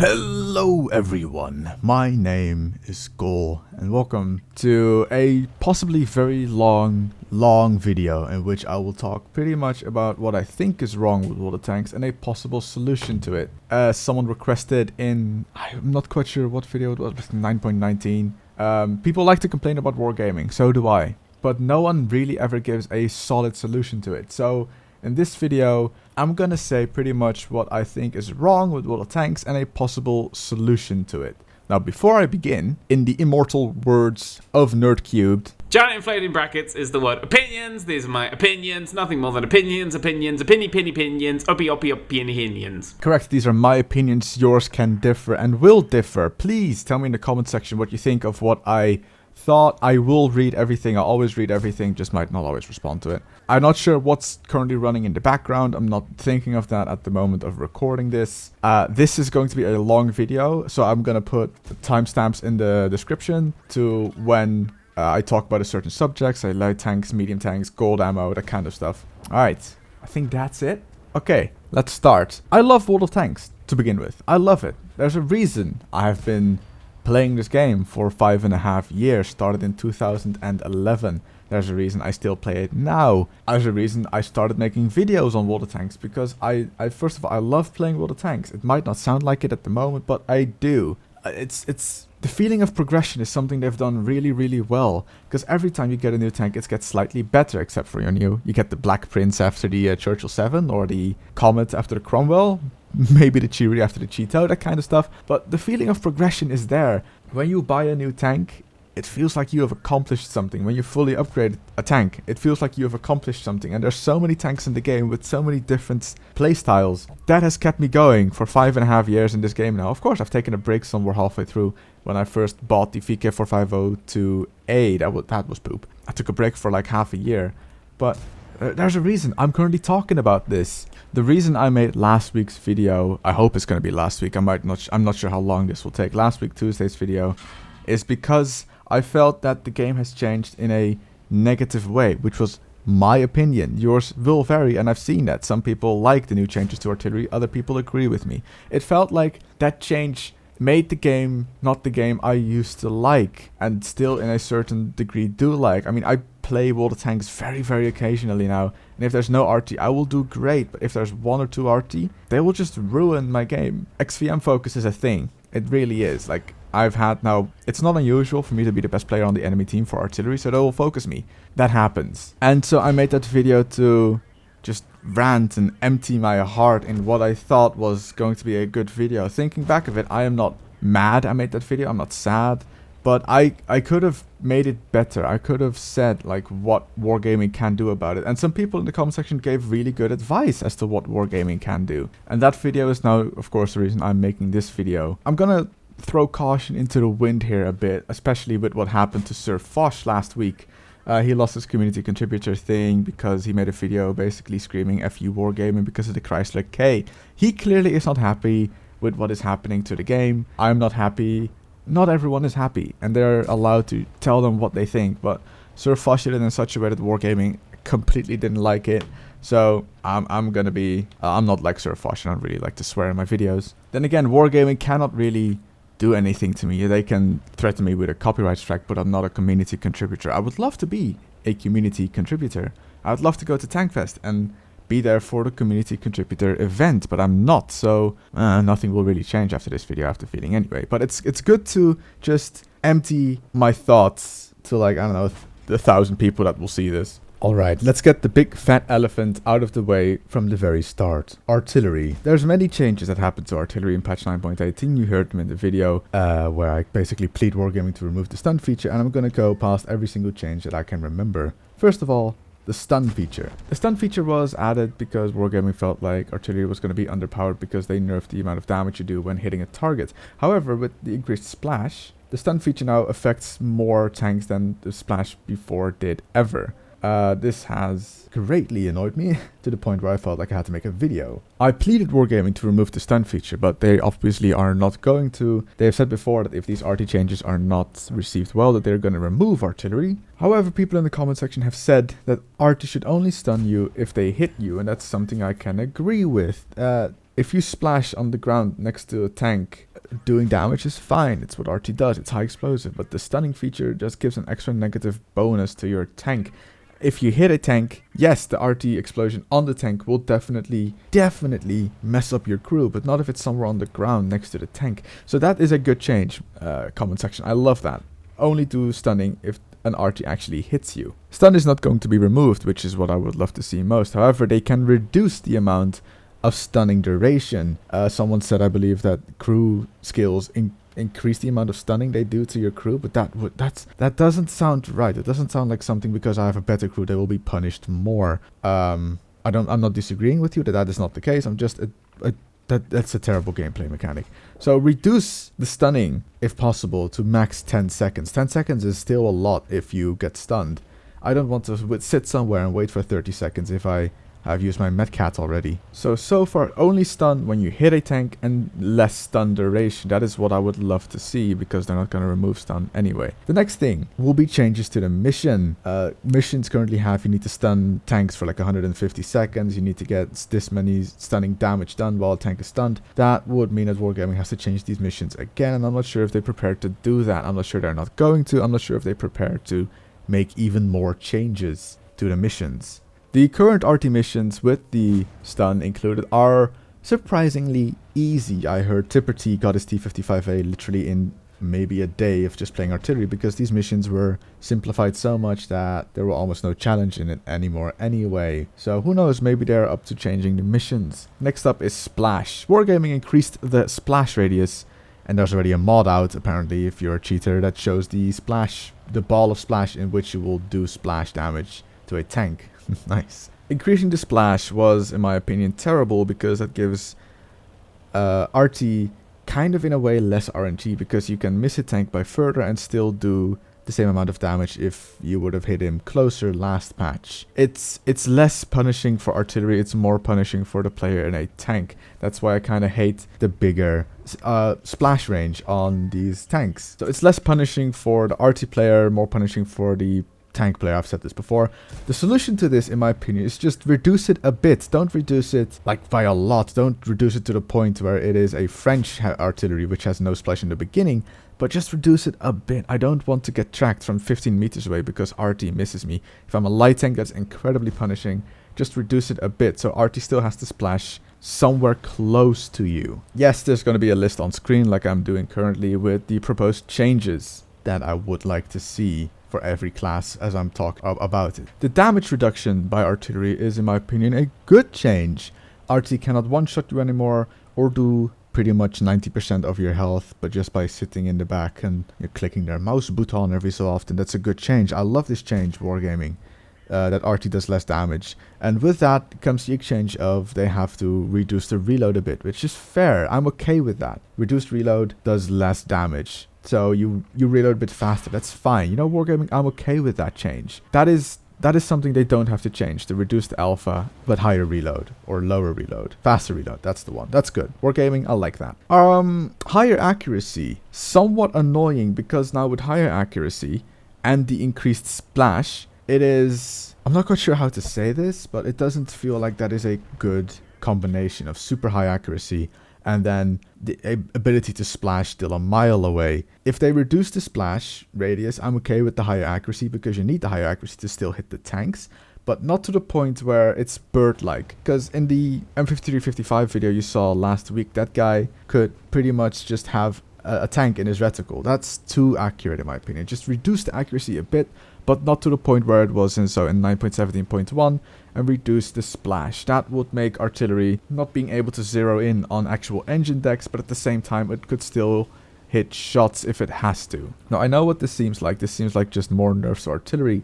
Hello everyone, my name is Gol and welcome to a possibly very long video in which I will talk pretty much about what I think is wrong with water tanks and a possible solution to it. Someone requested in, I'm not quite sure what video it was, 9.19. People like to complain about wargaming, so do I, but no one really ever gives a solid solution to it. So in this video, I'm gonna say pretty much what I think is wrong with water tanks and a possible solution to it. Now, before I begin, in the immortal words of Nerd Cubed, giant inflated brackets is the word opinions. These are my opinions, nothing more than opinions, opinions, opinions, opinions. Correct, these are my opinions, yours can differ and will differ. Please tell me in the comment section what you think of what I thought. I will read everything, I always read everything, just might not always respond to it. I'm not sure what's currently running in the background, I'm not thinking of that at the moment of recording this. This is going to be a long video, so I'm gonna put timestamps in the description to when I talk about a certain subject, say light tanks, medium tanks, gold ammo, that kind of stuff. Alright, I think that's it. Okay, let's start. I love water tanks, to begin with. I love it. There's a reason I have been playing this game for 5.5 years, started in 2011. There's a reason I still play it now. There's a reason I started making videos on water tanks, because I first of all, I love playing water tanks. It might not sound like it at the moment, but I do. It's the feeling of progression is something they've done really well, because every time you get a new tank, it gets slightly better, except for you get the Black Prince after the Churchill 7, or the Comet after the Cromwell, maybe the Cheery after the Cheeto, that kind of stuff. But the feeling of progression is there. When you buy a new tank, it feels like you have accomplished something. When you fully upgrade a tank, it feels like you have accomplished something. And there's so many tanks in the game with so many different playstyles. That has kept me going for 5.5 years in this game now. Of course, I've taken a break somewhere halfway through. When I first bought the VK450-2A, that was poop. I took a break for like half a year. But there's a reason I'm currently talking about this. The reason I made last week's video, I hope it's going to be last week, I'm not sure how long this will take, last week Tuesday's video, is because I felt that the game has changed in a negative way, which was my opinion. Yours will vary, and I've seen that. Some people like the new changes to artillery, other people agree with me. It felt like that change made the game not the game I used to like, and still in a certain degree do like. I mean, I play water tanks very occasionally now, and if there's no Arty, I will do great, but if there's one or two Arty, they will just ruin my game. XVM focus is a thing. It really is. Like, I've had now, it's not unusual for me to be the best player on the enemy team for artillery, so they will focus me. That happens. And so I made that video to just rant and empty my heart in what I thought was going to be a good video. Thinking back of it, I am not mad I made that video, I'm not sad, but I could have made it better. I could have said like what wargaming can do about it, and some people in the comment section gave really good advice as to what wargaming can do. And that video is now, of course, the reason I'm making this video. I'm gonna throw caution into the wind here a bit, especially with what happened to Sir Fosh last week. He lost his community contributor thing because he made a video basically screaming "F you wargaming" because of the Chrysler K. He clearly is not happy with what is happening to the game. I'm not happy. Not everyone is happy, and they're allowed to tell them what they think, but Sir Fosh did it in such a way that wargaming completely didn't like it. So I'm not like Sir Fosh, I don't really like to swear in my videos. Then again, wargaming cannot really do anything to me. They can threaten me with a copyright strike, but I'm not a community contributor. I would love to be a community contributor. I would love to go to Tankfest and be there for the community contributor event, but I'm not, so nothing will really change after this video, I have the feeling anyway. But it's good to just empty my thoughts to, like, I don't know, the 1,000 people that will see this. Alright, let's get the big fat elephant out of the way from the very start. Artillery. There's many changes that happened to artillery in patch 9.18. You heard them in the video where I basically plead wargaming to remove the stun feature, and I'm gonna go past every single change that I can remember. First of all, the stun feature. The stun feature was added because wargaming felt like artillery was going to be underpowered because they nerfed the amount of damage you do when hitting a target. However, with the increased splash, the stun feature now affects more tanks than the splash before did ever. This has greatly annoyed me to the point where I felt like I had to make a video. I pleaded wargaming to remove the stun feature, but they obviously are not going to. They have said before that if these Arty changes are not received well, that they're going to remove artillery. However, people in the comment section have said that Arty should only stun you if they hit you, and that's something I can agree with. If you splash on the ground next to a tank, doing damage is fine. It's what Arty does. It's high explosive. But the stunning feature just gives an extra negative bonus to your tank. If you hit a tank, yes, the Arty explosion on the tank will definitely mess up your crew, but not if it's somewhere on the ground next to the tank. So that is a good change, comment section. I love that. Only do stunning if an Arty actually hits you. Stun is not going to be removed, which is what I would love to see most. However, they can reduce the amount of stunning duration. Someone said, I believe, that crew skills increase the amount of stunning they do to your crew, but that doesn't sound right. It doesn't sound like something because I have a better crew they will be punished more. I'm not disagreeing with you that is not the case. I'm just that's a terrible gameplay mechanic. So reduce the stunning if possible to max 10 seconds. 10 seconds is still a lot if you get stunned. I don't want to sit somewhere and wait for 30 seconds if I've used my Metcat already. So far, only stun when you hit a tank and less stun duration. That is what I would love to see because they're not going to remove stun anyway. The next thing will be changes to the mission. Missions currently have you need to stun tanks for like 150 seconds. You need to get this many stunning damage done while a tank is stunned. That would mean that Wargaming has to change these missions again, and I'm not sure if they're prepared to do that. I'm not sure they're not going to. I'm not sure if they're prepared to make even more changes to the missions. The current Arty missions with the stun included are surprisingly easy. I heard Tipper T got his T55A literally in maybe a day of just playing artillery because these missions were simplified so much that there were almost no challenge in it anymore anyway. So who knows, maybe they're up to changing the missions. Next up is Splash. Wargaming increased the splash radius, and there's already a mod out apparently if you're a cheater that shows the ball of splash in which you will do splash damage to a tank. Nice. Increasing the splash was, in my opinion, terrible because that gives Arty kind of in a way less RNG because you can miss a tank by further and still do the same amount of damage if you would have hit him closer last patch. It's less punishing for artillery, it's more punishing for the player in a tank. That's why I kind of hate the bigger splash range on these tanks. So it's less punishing for the Arty player, more punishing for the tank player. I've said this before. The solution to this, in my opinion, is just reduce it a bit. Don't reduce it like by a lot. Don't reduce it to the point where it is a French artillery which has no splash in the beginning, but just reduce it a bit. I don't want to get tracked from 15 meters away because Arty misses me. If I'm a light tank, that's incredibly punishing. Just reduce it a bit so Arty still has to splash somewhere close to you. Yes, there's going to be a list on screen like I'm doing currently with the proposed changes that I would like to see for every class as I'm talking about it. The damage reduction by artillery is, in my opinion, a good change. Arty cannot one-shot you anymore or do pretty much 90% of your health, but just by sitting in the back and you're clicking their mouse button every so often. That's a good change. I love this change, Wargaming, that Arty does less damage. And with that comes the exchange of they have to reduce the reload a bit, which is fair. I'm okay with that. Reduced reload does less damage. So you reload a bit faster. That's fine. You know, Wargaming, I'm okay with that change. That is something they don't have to change. The reduced alpha, but higher reload or lower reload. Faster reload. That's the one. That's good. Wargaming, I like that. Higher accuracy. Somewhat annoying because now with higher accuracy and the increased splash, it is... I'm not quite sure how to say this, but it doesn't feel like that is a good combination of super high accuracy and then the ability to splash still a mile away. If they reduce the splash radius, I'm okay with the higher accuracy because you need the higher accuracy to still hit the tanks, but not to the point where it's bird-like. Because in the M5355 video you saw last week, that guy could pretty much just have a tank in his reticle. That's too accurate in my opinion. Just reduce the accuracy a bit, but not to the point where it was in 9.17.1, and reduce the splash. That would make artillery not being able to zero in on actual engine decks, but at the same time it could still hit shots if it has to. Now I know what this seems like. This seems like just more nerfs to artillery,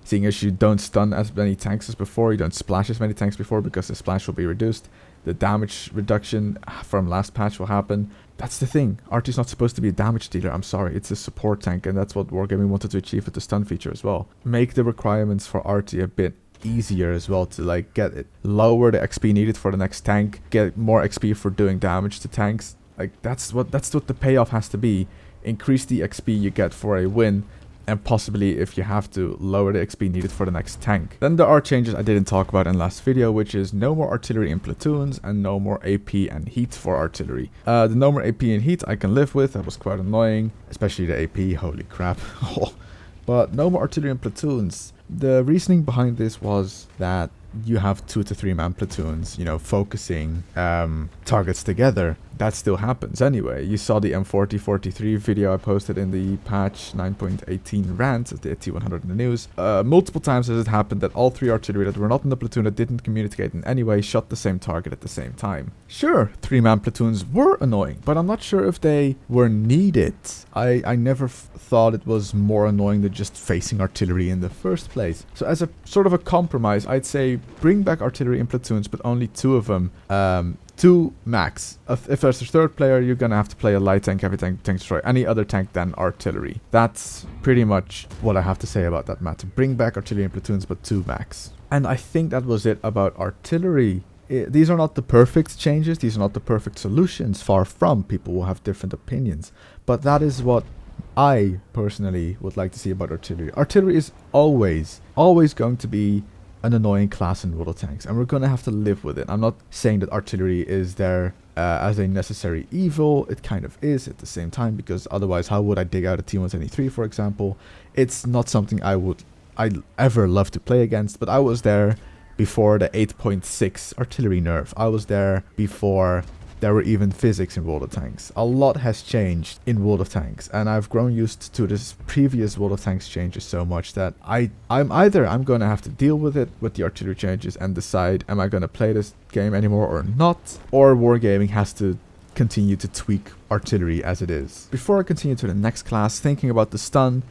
seeing as you don't stun as many tanks as before, you don't splash as many tanks before because the splash will be reduced. The damage reduction from last patch will happen. That's the thing. Arty's not supposed to be a damage dealer. I'm sorry. It's a support tank, and that's what Wargaming wanted to achieve with the stun feature as well. Make the requirements for Arty a bit easier as well to like get it. Lower the XP needed for the next tank. Get more XP for doing damage to tanks. Like that's what the payoff has to be. Increase the XP you get for a win. and possibly if you have to lower the XP needed for the next tank. Then there are changes I didn't talk about in last video, which is no more artillery in platoons and no more AP and heat for artillery. The no more AP and heat I can live with. That was quite annoying, especially the AP. Holy crap. But no more artillery in platoons. The reasoning behind this was that you have 2 to 3 man platoons, you know, focusing targets together. That still happens anyway. You saw the M4043 video I posted in the patch 9.18 rant of the T100 in the news. Multiple times has it happened that all 3 artillery that were not in the platoon that didn't communicate in any way shot the same target at the same time. Sure, 3-man platoons were annoying, but I'm not sure if they were needed. I never thought it was more annoying than just facing artillery in the first place. So as a sort of a compromise, I'd say bring back artillery in platoons, but only 2 of them. 2 max. If there's a 3rd player, you're gonna have to play a light tank, heavy tank, tank destroyer, any other tank than artillery. That's pretty much what I have to say about that matter. Bring back artillery in platoons, but 2 max. And I think that was it about artillery. These are not the perfect changes. These are not the perfect solutions. Far from. People will have different opinions. But that is what I personally would like to see about artillery. Artillery is always going to be an annoying class in World of Tanks, and we're gonna have to live with it. I'm not saying that artillery is there as a necessary evil. It kind of is at the same time, because otherwise how would I dig out a T173, for example? It's not something I'd ever love to play against, but I was there before the 8.6 artillery nerf. I was there before there were even physics in World of Tanks. A lot has changed in World of Tanks, and I've grown used to this previous World of Tanks changes so much that I'm gonna have to deal with it, with the artillery changes, and decide, am I gonna play this game anymore or not? Or Wargaming has to continue to tweak artillery as it is. Before I continue to the next class, thinking about the stun,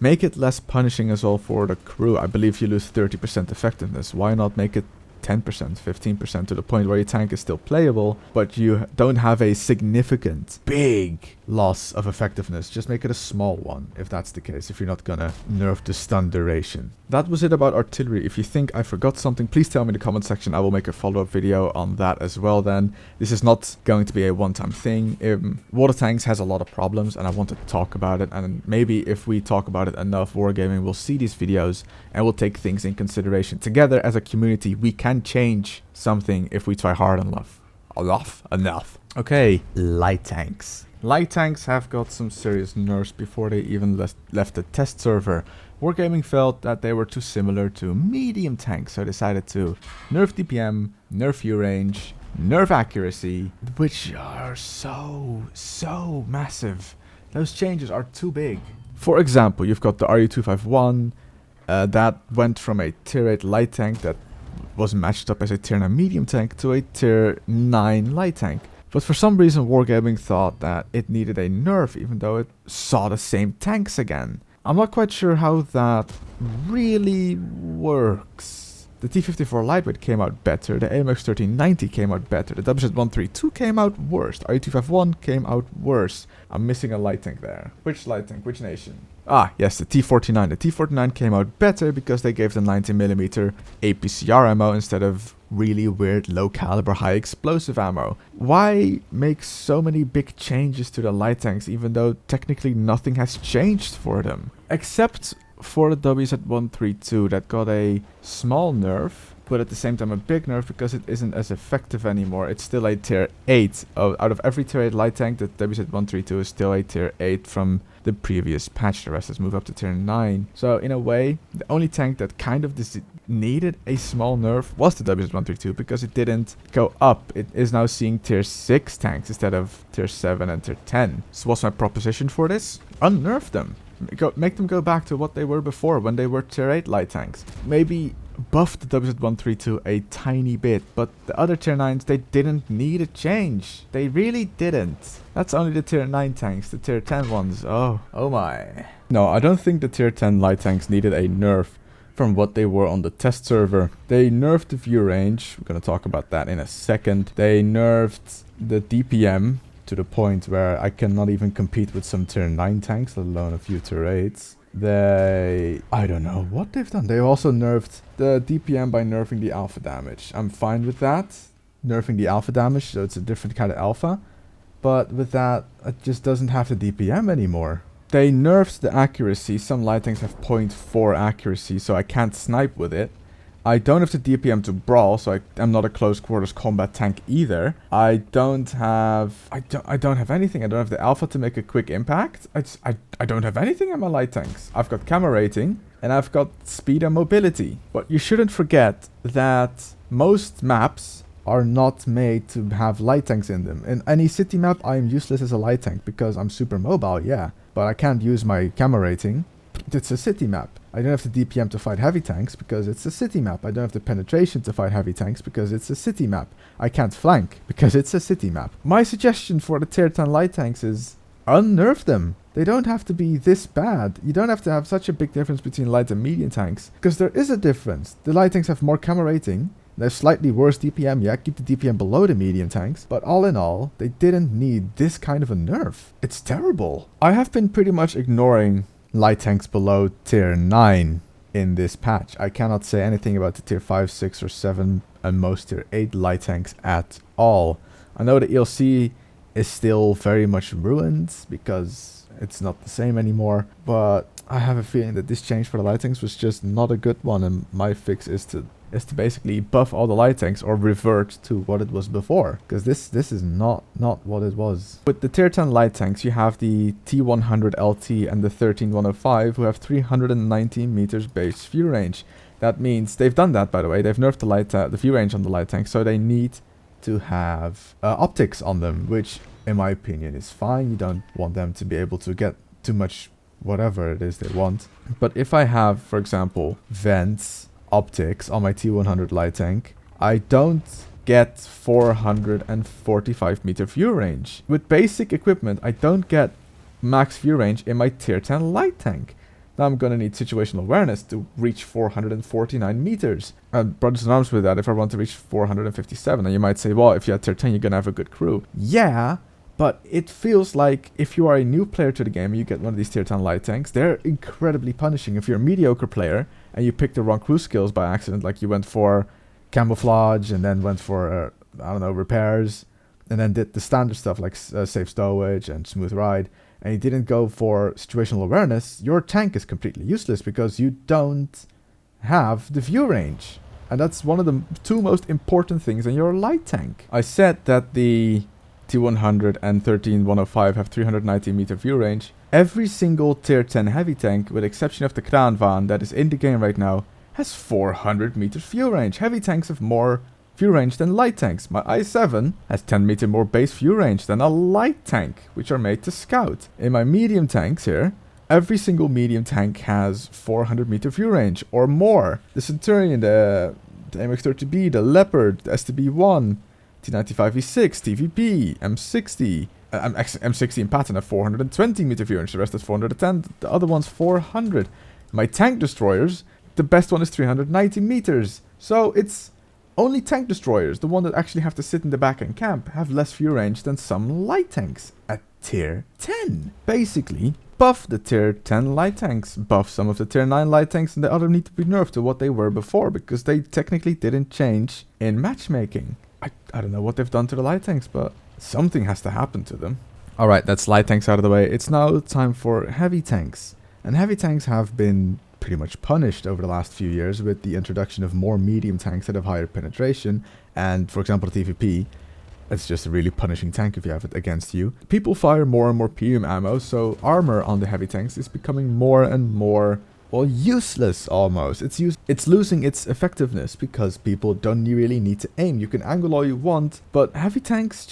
make it less punishing as well for the crew. I believe you lose 30% effectiveness. Why not make it 10%, 15% to the point where your tank is still playable, but you don't have a significant, big loss of effectiveness? Just make it a small one, if that's the case, if you're not gonna nerf the stun duration. That was it about artillery. If you think I forgot something, please tell me in the comment section. I will make a follow-up video on that as well then. This is not going to be a one-time thing. World of Tanks has a lot of problems, and I want to talk about it, and maybe if we talk about it enough, Wargaming will see these videos and will take things in consideration. Together as a community, we can change something if we try hard enough. Enough. Okay, light tanks. Light tanks have got some serious nerfs before they even left the test server. Wargaming felt that they were too similar to medium tanks, so decided to nerf DPM, nerf Viewrange, nerf accuracy, which are so massive. Those changes are too big. For example, you've got the RU-251 that went from a tier 8 light tank that was matched up as a tier 9 medium tank to a tier 9 light tank. But for some reason Wargaming thought that it needed a nerf, even though it saw the same tanks again. I'm not quite sure how that really works. The T-54 Lightweight came out better, the AMX 1390 came out better, the WZ-132 came out worse, the RU-251 came out worse. I'm missing a light tank there. Which light tank? Which nation? Ah, yes, the T-49. The T-49 came out better because they gave the 90mm APCR ammo instead of really weird low caliber high explosive ammo. Why make so many big changes to the light tanks even though technically nothing has changed for them? Except for the WZ-132 that got a small nerf, but at the same time a big nerf because it isn't as effective anymore. It's still a tier 8. Out of every tier 8 light tank, the WZ-132 is still a tier 8 from the previous patch. The rest has moved up to tier 9. So in a way, the only tank that kind of needed a small nerf was the WZ-132 because it didn't go up. It is now seeing tier 6 tanks instead of tier 7 and tier 10. So what's my proposition for this? Unnerf them. Make them go back to what they were before when they were tier 8 light tanks. Maybe buff the WZ-132 a tiny bit, but the other tier 9s, they didn't need a change. They really didn't. That's only the tier 9 tanks, the tier 10 ones. Oh my. No, I don't think the tier 10 light tanks needed a nerf from what they were on the test server. They nerfed the Viewrange. We're going to talk about that in a second. They nerfed the DPM to the point where I cannot even compete with some tier 9 tanks, let alone a few tier 8s. I don't know what they've done. They also nerfed the DPM by nerfing the alpha damage. I'm fine with that. Nerfing the alpha damage, so it's a different kind of alpha. But with that, it just doesn't have the DPM anymore. they nerfed the accuracy. Some light tanks have 0.4 accuracy, so I can't snipe with it. I don't have the DPM to brawl, so I'm not a close quarters combat tank either. I don't have anything. I don't have the alpha to make a quick impact. I don't have anything in my light tanks. I've got camera rating and I've got speed and mobility. But you shouldn't forget that most maps are not made to have light tanks in them. In any city map, I am useless as a light tank because I'm super mobile, yeah. But I can't use my camera rating. It's a city map. I don't have the DPM to fight heavy tanks because it's a city map. I don't have the penetration to fight heavy tanks because it's a city map. I can't flank because it's a city map. My suggestion for the tier 10 light tanks is unnerf them. They don't have to be this bad. You don't have to have such a big difference between light and medium tanks because there is a difference. The light tanks have more camera rating. They have slightly worse DPM. Yeah, keep the DPM below the medium tanks. But all in all, they didn't need this kind of a nerf. It's terrible. I have been pretty much ignoring light tanks below tier 9 in this patch. I cannot say anything about the tier 5, 6 or 7 and most tier 8 light tanks at all. I know the ELC is still very much ruined because it's not the same anymore, but I have a feeling that this change for the light tanks was just not a good one, and my fix is to basically buff all the light tanks or revert to what it was before, because this is not what it was. With the tier 10 light tanks, you have the T100 LT and the 13105 who have 319 meters base view range. That means they've done that, by the way. They've nerfed the view range on the light tanks, so they need to have optics on them, which in my opinion is fine. You don't want them to be able to get too much whatever it is they want. But if I have, for example, vents, optics on my T100 light tank, I don't get 445 meter view range. With basic equipment, I don't get max view range in my tier 10 light tank. Now I'm gonna need situational awareness to reach 449 meters. And brothers in arms with that if I want to reach 457. And you might say, well, if you have tier 10, you're gonna have a good crew. Yeah, but it feels like if you are a new player to the game and you get one of these tier 10 light tanks, they're incredibly punishing. If you're a mediocre player and you pick the wrong crew skills by accident, like you went for camouflage and then went for, I don't know, repairs, and then did the standard stuff like safe stowage and smooth ride, and you didn't go for situational awareness, your tank is completely useless because you don't have the view range. And that's one of the two most important things in your light tank. I said that the T100 and 13105 have 390 meter view range. Every single tier 10 heavy tank, with exception of the Kraanvaan that is in the game right now, has 400 meters view range. Heavy tanks have more view range than light tanks. My i7 has 10 meter more base view range than a light tank, which are made to scout. In my medium tanks here, every single medium tank has 400 meter view range or more. The Centurion, the MX-30B, the Leopard, the STB-1, T95V6, TVP, M60, M60 and Patton have 420 meter view range, the rest is 410, the other one's 400. My tank destroyers, the best one is 390 meters. So it's only tank destroyers, the one that actually have to sit in the back and camp, have less view range than some light tanks at tier 10. Basically, buff the tier 10 light tanks, buff some of the tier 9 light tanks, and the other need to be nerfed to what they were before, because they technically didn't change in matchmaking. I don't know what they've done to the light tanks, but something has to happen to them. Alright, that's light tanks out of the way. It's now time for heavy tanks. And heavy tanks have been pretty much punished over the last few years with the introduction of more medium tanks that have higher penetration. And for example, the TVP, it's just a really punishing tank if you have it against you. People fire more and more PM ammo, so armor on the heavy tanks is becoming more and more, well, useless almost. It's losing its effectiveness because people don't really need to aim. You can angle all you want, but heavy tanks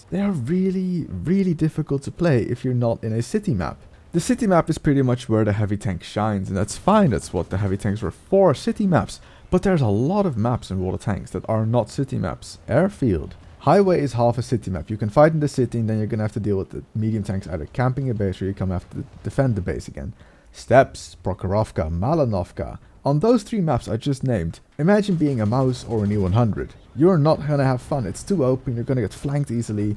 they are really, really difficult to play if you're not in a city map. The city map is pretty much where the heavy tank shines, and that's fine. That's what the heavy tanks were for, city maps. But there's a lot of maps in World of Tanks that are not city maps. Airfield. Highway is half a city map. You can fight in the city, and then you're gonna have to deal with the medium tanks either camping a base or you come have to defend the base again. Steppes, Prokhorovka, Malinovka. On those three maps I just named, imagine being a mouse or an E100. You're not gonna have fun. It's too open. You're gonna get flanked easily.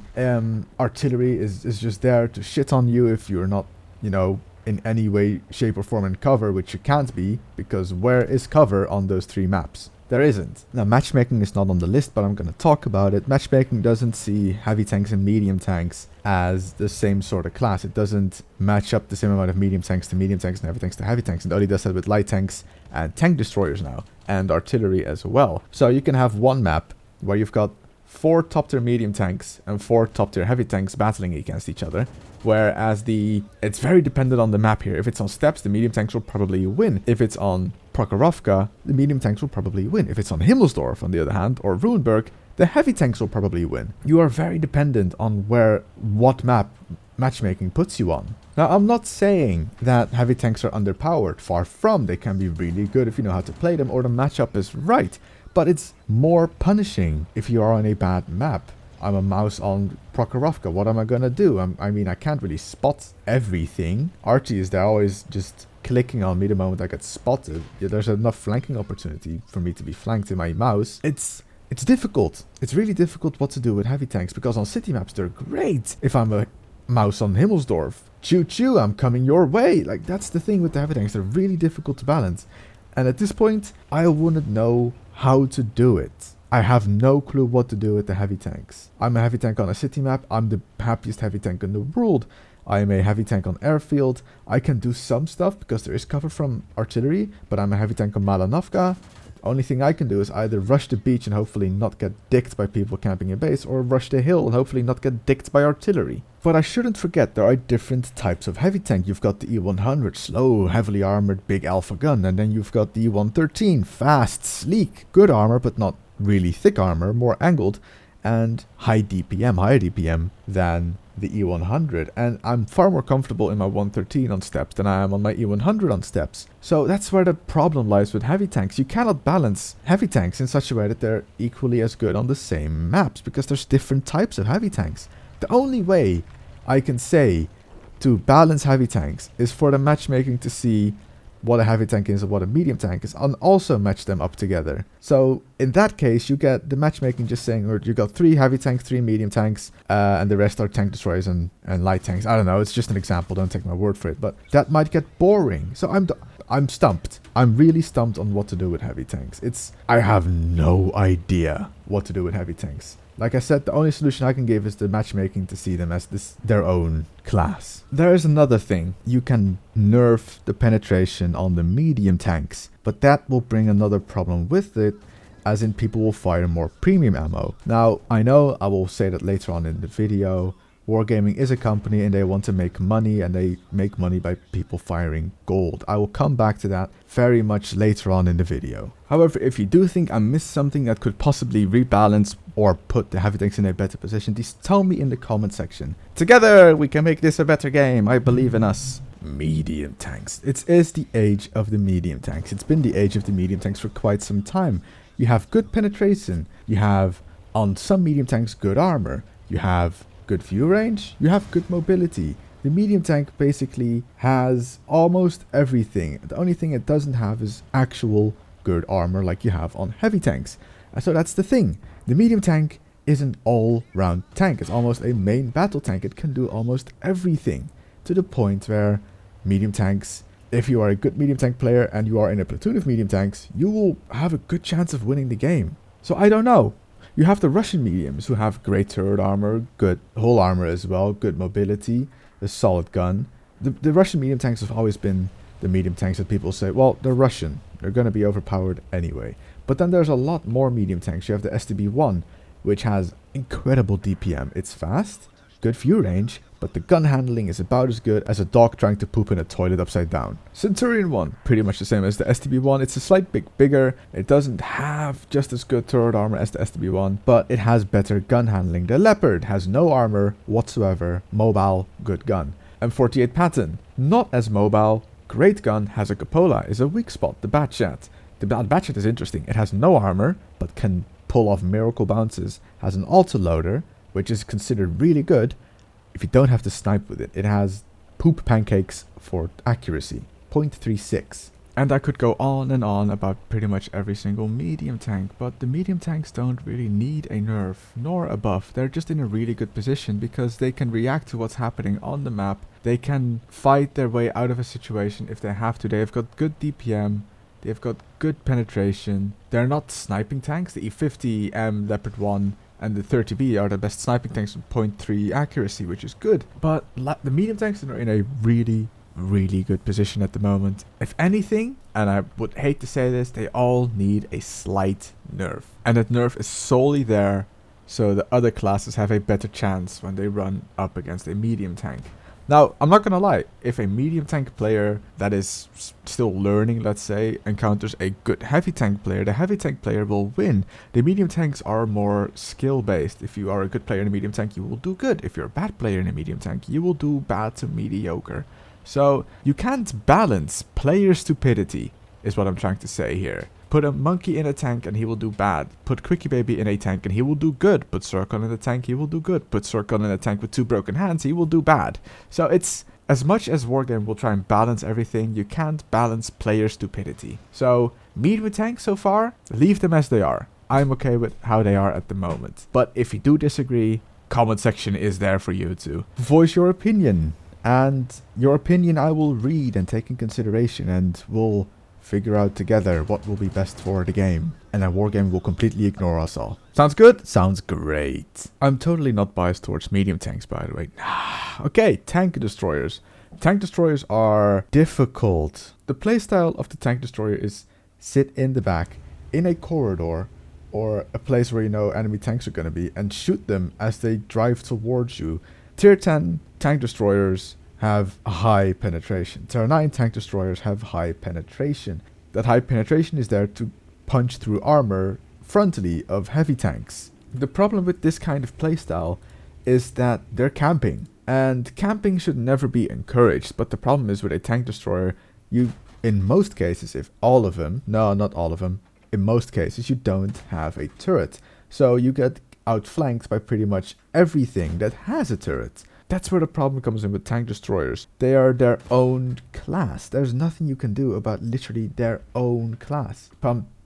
Artillery is just there to shit on you if you're not, you know, in any way, shape or form in cover, which you can't be, because where is cover on those three maps? There isn't. Now, matchmaking is not on the list, but I'm going to talk about it. Matchmaking doesn't see heavy tanks and medium tanks as the same sort of class. It doesn't match up the same amount of medium tanks to medium tanks and heavy tanks to heavy tanks. It only does that with light tanks and tank destroyers now, and artillery as well. So you can have one map where you've got 4 top tier medium tanks and 4 top tier heavy tanks battling against each other. Whereas it's very dependent on the map here. If it's on steppes, the medium tanks will probably win. If it's on Prokhorovka, the medium tanks will probably win. If it's on Himmelsdorf, on the other hand, or Runeberg, the heavy tanks will probably win. You are very dependent on what map matchmaking puts you on. Now, I'm not saying that heavy tanks are underpowered. Far from. They can be really good if you know how to play them or the matchup is right. But it's more punishing if you are on a bad map. I'm a mouse on Prokhorovka. What am I gonna do? I mean, I can't really spot everything. Arty is there always just clicking on me the moment I get spotted. Yeah, there's enough flanking opportunity for me to be flanked in my mouse. It's difficult. It's really difficult what to do with heavy tanks, because on city maps they're great. If I'm a mouse on Himmelsdorf, choo choo, I'm coming your way. Like, that's the thing with the heavy tanks. They're really difficult to balance. And at this point, I wouldn't know how to do it. I have no clue what to do with the heavy tanks. I'm a heavy tank on a city map. I'm the happiest heavy tank in the world. I am a heavy tank on airfield. I can do some stuff because there is cover from artillery, but I'm a heavy tank on Malanovka. The only thing I can do is either rush the beach and hopefully not get dicked by people camping in base, or rush the hill and hopefully not get dicked by artillery. But I shouldn't forget there are different types of heavy tank. You've got the E100, slow, heavily armored, big alpha gun, and then you've got the E113, fast, sleek, good armor, but not really thick armor, more angled, and higher DPM than the E100. And I'm far more comfortable in my 113 on steps than I am on my E100 on steps. So that's where the problem lies with heavy tanks. You cannot balance heavy tanks in such a way that they're equally as good on the same maps, because there's different types of heavy tanks. The only way I can say to balance heavy tanks is for the matchmaking to see what a heavy tank is and what a medium tank is, and also match them up together. So in that case, you get the matchmaking just saying, or you got 3 heavy tanks, 3 medium tanks, and the rest are tank destroyers and light tanks. I don't know, it's just an example, don't take my word for it, but that might get boring. So I'm stumped. I'm really stumped on what to do with heavy tanks. I have no idea what to do with heavy tanks. Like I said, the only solution I can give is the matchmaking to see them as their own class. There is another thing. You can nerf the penetration on the medium tanks, but that will bring another problem with it, as in people will fire more premium ammo. Now, I know I will say that later on in the video. Wargaming is a company and they want to make money, and they make money by people firing gold. I will come back to that very much later on in the video. However, if you do think I missed something that could possibly rebalance or put the heavy tanks in a better position, please tell me in the comment section. Together we can make this a better game. I believe in us. Medium tanks. It is the age of the medium tanks. It's been the age of the medium tanks for quite some time. You have good penetration. You have, on some medium tanks, good armor. You have good view range, you have good mobility. The medium tank basically has almost everything. The only thing it doesn't have is actual good armor like you have on heavy tanks. So that's the thing. The medium tank is an all-round tank. It's almost a main battle tank. It can do almost everything, to the point where medium tanks, if you are a good medium tank player and you are in a platoon of medium tanks, you will have a good chance of winning the game. So I don't know. You have the Russian mediums who have great turret armor, good whole armor as well, good mobility, a solid gun. The Russian medium tanks have always been the medium tanks that people say, well, they're Russian. They're going to be overpowered anyway. But then there's a lot more medium tanks. You have the STB-1, which has incredible DPM. It's fast, good view range, but the gun handling is about as good as a dog trying to poop in a toilet upside down. Centurion 1, pretty much the same as the STB-1. It's a slight bit bigger. It doesn't have just as good turret armor as the STB-1, but it has better gun handling. The Leopard has no armor whatsoever, mobile, good gun. M48 Patton, not as mobile, great gun, has a cupola, is a weak spot, the Batchat. The Batchat is interesting. It has no armor, but can pull off miracle bounces, has an autoloader, which is considered really good if you don't have to snipe with it. It has poop pancakes for accuracy, 0.36. And I could go on and on about pretty much every single medium tank, but the medium tanks don't really need a nerf nor a buff. They're just in a really good position because they can react to what's happening on the map. They can fight their way out of a situation if they have to. They've got good DPM, They've got good penetration. They're not sniping tanks. The E50M Leopard 1 and the 30B are the best sniping tanks with 0.3 accuracy, which is good. But the medium tanks are in a really, really good position at the moment. If anything, and I would hate to say this, they all need a slight nerf. And that nerf is solely there so the other classes have a better chance when they run up against a medium tank. Now, I'm not gonna lie, if a medium tank player that is still learning, let's say, encounters a good heavy tank player, the heavy tank player will win. The medium tanks are more skill based. If you are a good player in a medium tank, you will do good. If you're a bad player in a medium tank, you will do bad to mediocre. So, you can't balance player stupidity, is what I'm trying to say here. Put a monkey in a tank and he will do bad. Put Quickie Baby in a tank and he will do good. Put Circle in a tank, he will do good. Put Circle in a tank with 2 broken hands, he will do bad. So it's, as much as Wargame will try and balance everything, you can't balance player stupidity. So, medium tanks so far, leave them as they are. I'm okay with how they are at the moment. But if you do disagree, comment section is there for you to voice your opinion. And your opinion I will read and take in consideration, and we'll figure out together what will be best for the game. And then Wargame will completely ignore us all. Sounds good? Sounds great. I'm totally not biased towards medium tanks, by the way. Okay, tank destroyers. Tank destroyers are difficult. The playstyle of the tank destroyer is sit in the back, in a corridor, or a place where you know enemy tanks are going to be, and shoot them as they drive towards you. Tier 10 tank destroyers have a high penetration. Tier 9 tank destroyers have high penetration. That high penetration is there to punch through armor frontally of heavy tanks. The problem with this kind of playstyle is that they're camping. And camping should never be encouraged, but the problem is with a tank destroyer, you, in most cases, if all of them, no, not all of them, in most cases, you don't have a turret. So you get outflanked by pretty much everything that has a turret. That's where the problem comes in with tank destroyers. They are their own class. There's nothing you can do about literally their own class.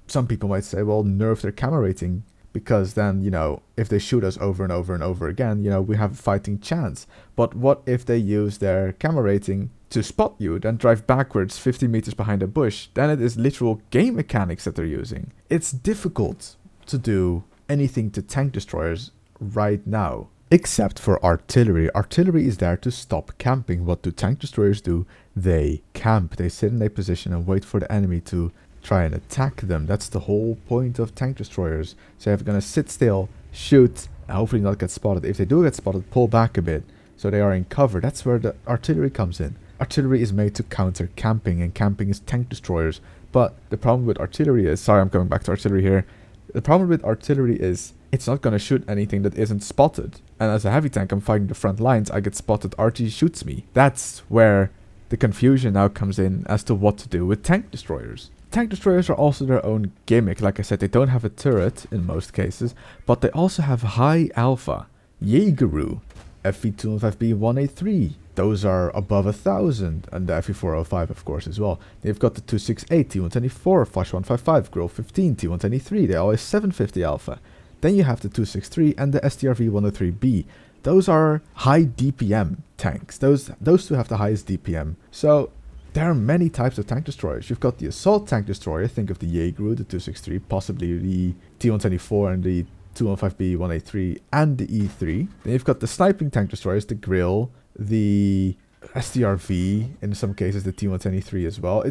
Some people might say, well, nerf their camera rating, because then, you know, if they shoot us over and over and over again, you know, we have a fighting chance. But what if they use their camera rating to spot you, then drive backwards 50 meters behind a bush? Then it is literal game mechanics that they're using. It's difficult to do anything to tank destroyers right now. Except for artillery. Artillery is there to stop camping. What do tank destroyers do? They camp. They sit in a position and wait for the enemy to try and attack them. That's the whole point of tank destroyers. So they're going to sit still, shoot, and hopefully not get spotted. If they do get spotted, pull back a bit so they are in cover. That's where the artillery comes in. Artillery is made to counter camping, and camping is tank destroyers. But the problem with artillery is, sorry, I'm coming back to artillery here. The problem with artillery is it's not going to shoot anything that isn't spotted. And as a heavy tank, I'm fighting the front lines. I get spotted, Arty shoots me. That's where the confusion now comes in as to what to do with tank destroyers. Tank destroyers are also their own gimmick. Like I said, they don't have a turret in most cases, but they also have high alpha. Jaegeru, FV205B 183. Those are above 1,000, and the FE405 of course as well. They've got the 268, T124, Flash 155, Grille 15, T123, they always 750 alpha. Then you have the 263 and the STRV 103B. Those are high DPM tanks. Those two have the highest DPM. So there are many types of tank destroyers. You've got the assault tank destroyer, think of the Jaegeru, the 263, possibly the T124 and the 215B 183 and the E3. Then you've got the sniping tank destroyers, the Grille, the STRV, in some cases the T123 as well.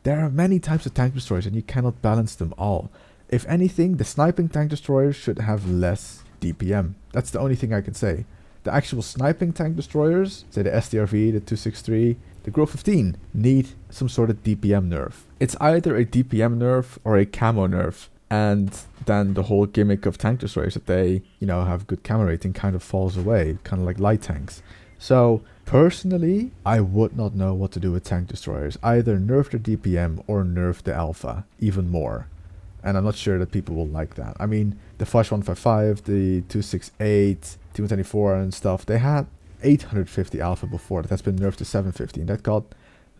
There are many types of tank destroyers and you cannot balance them all. If anything, the sniping tank destroyers should have less DPM. That's the only thing I can say. The actual sniping tank destroyers, say the STRV, the 263, the Grille 15, need some sort of DPM nerf. It's either a DPM nerf or a camo nerf. And then the whole gimmick of tank destroyers that they, you know, have good camo rating kind of falls away, kind of like light tanks. So, personally, I would not know what to do with tank destroyers. Either nerf their DPM or nerf the alpha even more. And I'm not sure that people will like that. I mean, the Flash 155, the 268, T124 and stuff, they had 850 alpha before. That has been nerfed to 750, and that got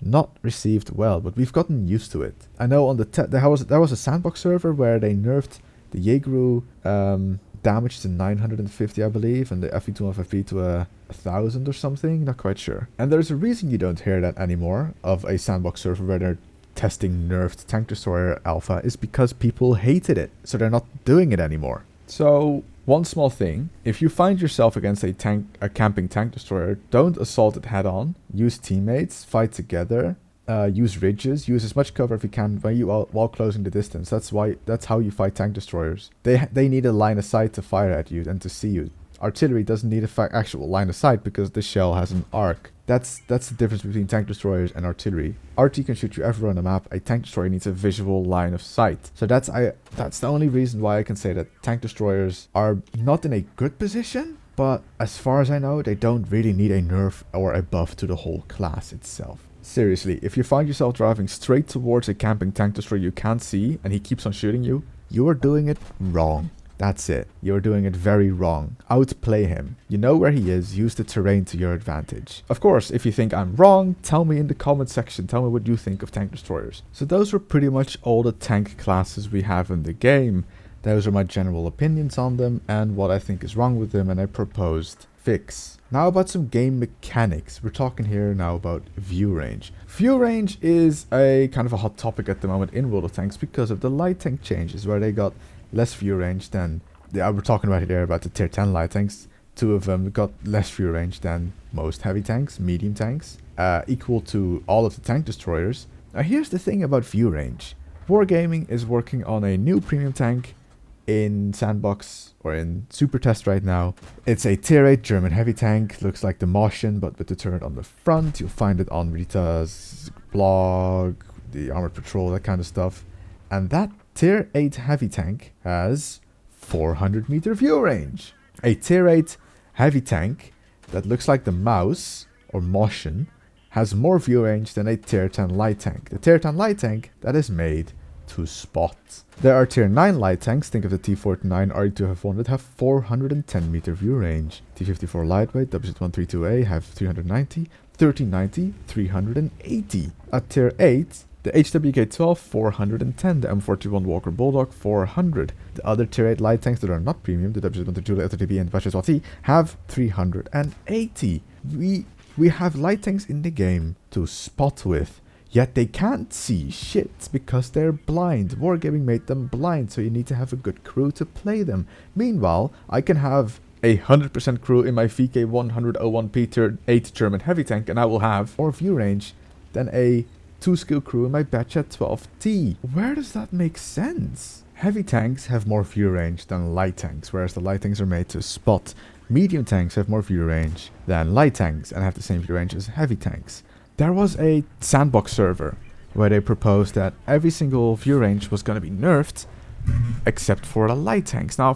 not received well, but we've gotten used to it. I know on the there was a sandbox server where they nerfed the Jaegeru damage to 950, I believe, and the FE215B to 1,000 or something, not quite sure. And there's a reason you don't hear that anymore of a sandbox server where they're testing nerfed Tank Destroyer Alpha is because people hated it, so they're not doing it anymore. So one small thing, if you find yourself against a camping Tank Destroyer, don't assault it head on. Use teammates, fight together, use ridges, use as much cover if you can while closing the distance. That's how you fight Tank Destroyers. They need a line of sight to fire at you and to see you. Artillery doesn't need a actual line of sight because the shell has an arc. That's the difference between Tank Destroyers and Artillery. Arty can shoot you everywhere on the map. A Tank Destroyer needs a visual line of sight. So that's the only reason why I can say that Tank Destroyers are not in a good position. But as far as I know, they don't really need a nerf or a buff to the whole class itself. Seriously, if you find yourself driving straight towards a camping Tank Destroyer you can't see and he keeps on shooting you, you are doing it wrong. That's it. You're doing it very wrong. Outplay him. You know where he is. Use the terrain to your advantage. Of course, if you think I'm wrong, tell me in the comment section. Tell me what you think of Tank Destroyers. So those were pretty much all the tank classes we have in the game. Those are my general opinions on them and what I think is wrong with them and a proposed fix. Now about some game mechanics. We're talking here now about Viewrange. Viewrange is a kind of a hot topic at the moment in World of Tanks because of the light tank changes where they got less view range than we're talking about here about the tier 10 light tanks. 2 of them got less view range than most heavy tanks, medium tanks, equal to all of the Tank Destroyers. Now here's the thing about view range. Wargaming is working on a new premium tank in sandbox or in super test right now. It's a tier 8 German heavy tank, looks like the Martian but with the turret on the front. You'll find it on Rita's blog, the Armored Patrol, that kind of stuff. And that tier 8 heavy tank has 400 meter view range. A tier 8 heavy tank that looks like the Mouse or Martian has more view range than a tier 10 light tank. The tier 10 light tank that is made to spot. There are tier 9 light tanks, think of the T-49 Arty that have 410 meter view range. T-54 lightweight, WZ-132A have 390, 1390, 380. At tier 8, the HWK-12 410, the M41 Walker Bulldog 400. The other tier 8 light tanks that are not premium, the WZ-132, the LTTB and WZ-1T have 380. We have light tanks in the game to spot with, yet they can't see shit because they're blind. Wargaming made them blind, so you need to have a good crew to play them. Meanwhile, I can have a 100% crew in my VK100-01P tier 8 German heavy tank and I will have more view range than a 2-skill crew in my Batchat 12T. Where does that make sense? Heavy tanks have more view range than light tanks, whereas the light tanks are made to spot. Medium tanks have more view range than light tanks and have the same view range as heavy tanks. There was a sandbox server where they proposed that every single view range was going to be nerfed except for the light tanks. Now,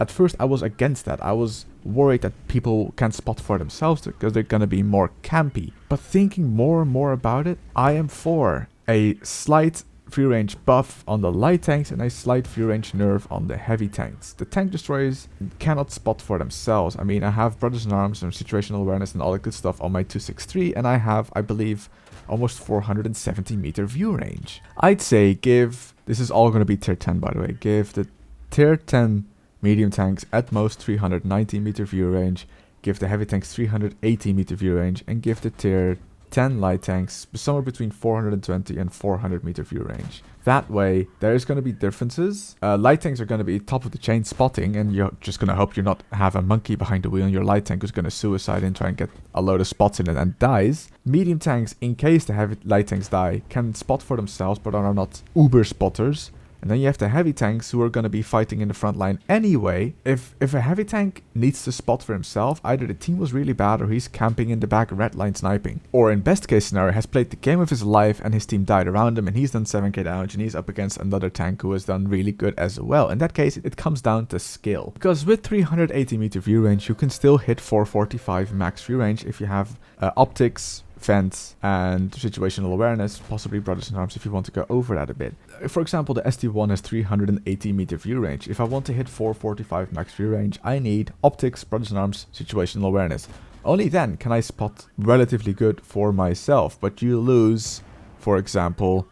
at first I was against that. I was worried that people can't spot for themselves because they're going to be more campy. But thinking more and more about it, I am for a slight view range buff on the light tanks and a slight view range nerf on the heavy tanks. The Tank Destroyers cannot spot for themselves. I mean, I have Brothers in Arms and situational awareness and all that good stuff on my 263 and I have, I believe, almost 470 meter view range. I'd say this is all going to be tier 10 by the way, give the tier 10 medium tanks at most 390 meter view range, give the heavy tanks 380 meter view range, and give the tier 10 light tanks somewhere between 420 and 400 meter view range. That way, there's going to be differences. Light tanks are going to be top of the chain spotting, and you're just going to hope you not have a monkey behind the wheel and your light tank who's going to suicide and try and get a load of spots in it and dies. Medium tanks, in case the heavy light tanks die, can spot for themselves but are not uber spotters. And then you have the heavy tanks who are going to be fighting in the front line anyway. If a heavy tank needs to spot for himself, either the team was really bad or he's camping in the back red line sniping. Or in best case scenario, has played the game of his life and his team died around him and he's done 7k damage and he's up against another tank who has done really good as well. In that case, it comes down to skill. Because with 380 meter view range, you can still hit 445 max view range if you have optics, vents, and situational awareness, possibly Brothers in Arms if you want to go over that a bit. For example, the ST1 has 380 meter view range. If I want to hit 445 max view range, I need optics, Brothers in Arms, situational awareness. Only then can I spot relatively good for myself, but you lose, for example,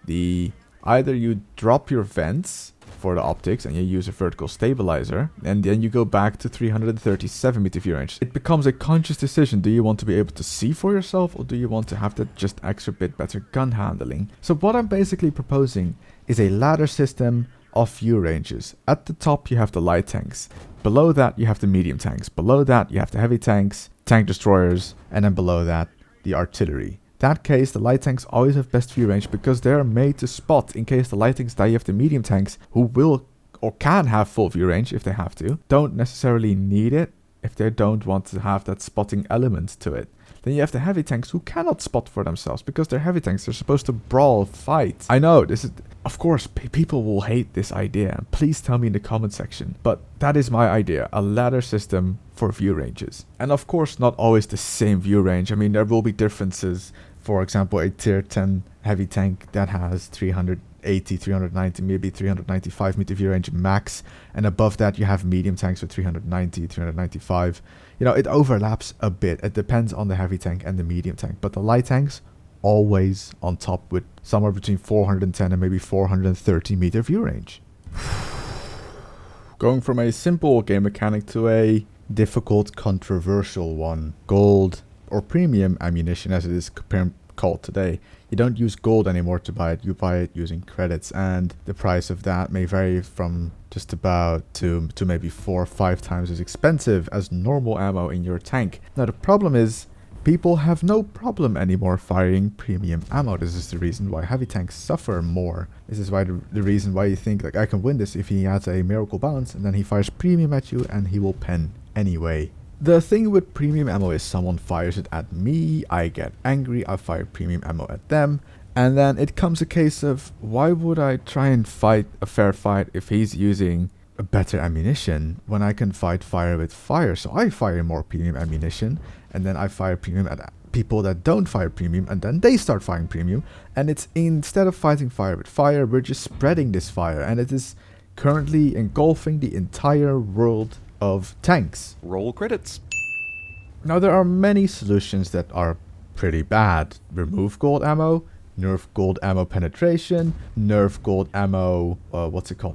either you drop your vents for the optics and you use a vertical stabilizer, and then you go back to 337 meter view range. It becomes a conscious decision. Do you want to be able to see for yourself, or do you want to have that just extra bit better gun handling? So what I'm basically proposing is a ladder system of view ranges. At the top you have the light tanks, below that you have the medium tanks, below that you have the heavy tanks, tank destroyers, and then below that the artillery. That case, the light tanks always have best view range because they are made to spot. In case the light tanks die, you have the medium tanks who will or can have full view range if they have to. Don't necessarily need it if they don't want to have that spotting element to it. Then you have the heavy tanks who cannot spot for themselves because they're heavy tanks. They're supposed to brawl, fight. I know this is, of course, people will hate this idea. Please tell me in the comment section. But that is my idea, a ladder system for view ranges. And of course, not always the same view range. I mean, there will be differences. For example, a tier 10 heavy tank that has 380, 390, maybe 395 meter view range max. And above that, you have medium tanks with 390, 395. You know, it overlaps a bit. It depends on the heavy tank and the medium tank. But the light tanks, always on top with somewhere between 410 and maybe 430 meter view range. Going from a simple game mechanic to a difficult, controversial one. Gold or premium ammunition, as it is called today. You don't use gold anymore to buy it. You buy it using credits, and the price of that may vary from just about to maybe 4 or 5 times as expensive as normal ammo in your tank. Now the problem is, people have no problem anymore firing premium ammo. This is the reason why heavy tanks suffer more. This is why the reason why you think like I can win this if he has a miracle bounce and then he fires premium at you and he will pen anyway. The thing with premium ammo is someone fires it at me, I get angry, I fire premium ammo at them, and then it comes a case of why would I try and fight a fair fight if he's using a better ammunition when I can fight fire with fire? So I fire more premium ammunition, and then I fire premium at people that don't fire premium, and then they start firing premium, and it's instead of fighting fire with fire, we're just spreading this fire, and it is currently engulfing the entire world of tanks. Roll credits. Now there are many solutions that are pretty bad. Remove gold ammo, nerf gold ammo penetration, nerf gold ammo,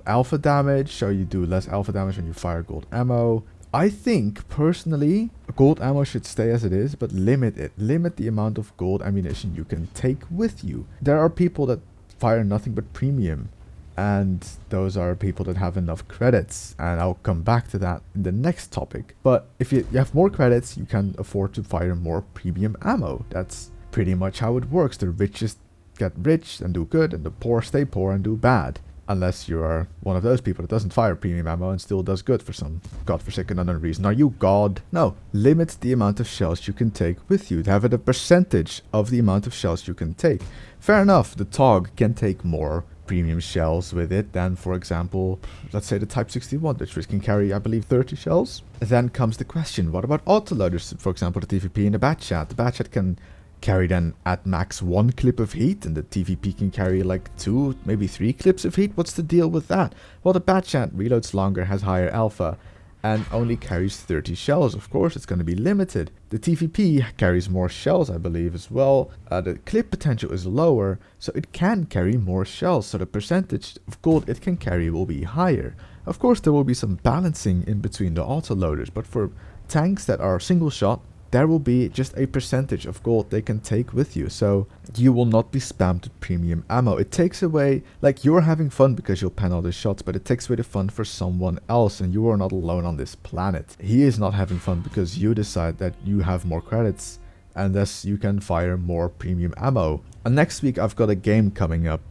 alpha damage, so you do less alpha damage when you fire gold ammo. I think personally gold ammo should stay as it is, but limit it. Limit the amount of gold ammunition you can take with you. There are people that fire nothing but premium, and those are people that have enough credits, and I'll come back to that in the next topic. But if you have more credits, you can afford to fire more premium ammo. That's pretty much how it works. The richest get rich and do good, and the poor stay poor and do bad. Unless you are one of those people that doesn't fire premium ammo and still does good for some godforsaken unknown reason. Are you God? No. Limit the amount of shells you can take with you. Have it a percentage of the amount of shells you can take. Fair enough, the TOG can take more premium shells with it than, for example, let's say the Type 61, which can carry, I believe, 30 shells. Then comes the question, what about autoloaders? For example, the TVP and the Batchat. The Batchat can carry then at max 1 clip of heat, and the TVP can carry like 2, maybe 3 clips of heat. What's the deal with that? Well, the Batchat reloads longer, has higher alpha, and only carries 30 shells. Of course, it's going to be limited. The TVP carries more shells, I believe, as well. The clip potential is lower, so it can carry more shells, so the percentage of gold it can carry will be higher. Of course, there will be some balancing in between the autoloaders, but for tanks that are single shot, there will be just a percentage of gold they can take with you, so you will not be spammed with premium ammo. It takes away, like, you're having fun because you'll pen all the shots, but it takes away the fun for someone else, and you are not alone on this planet. He is not having fun because you decide that you have more credits, and thus you can fire more premium ammo. And next week I've got a game coming up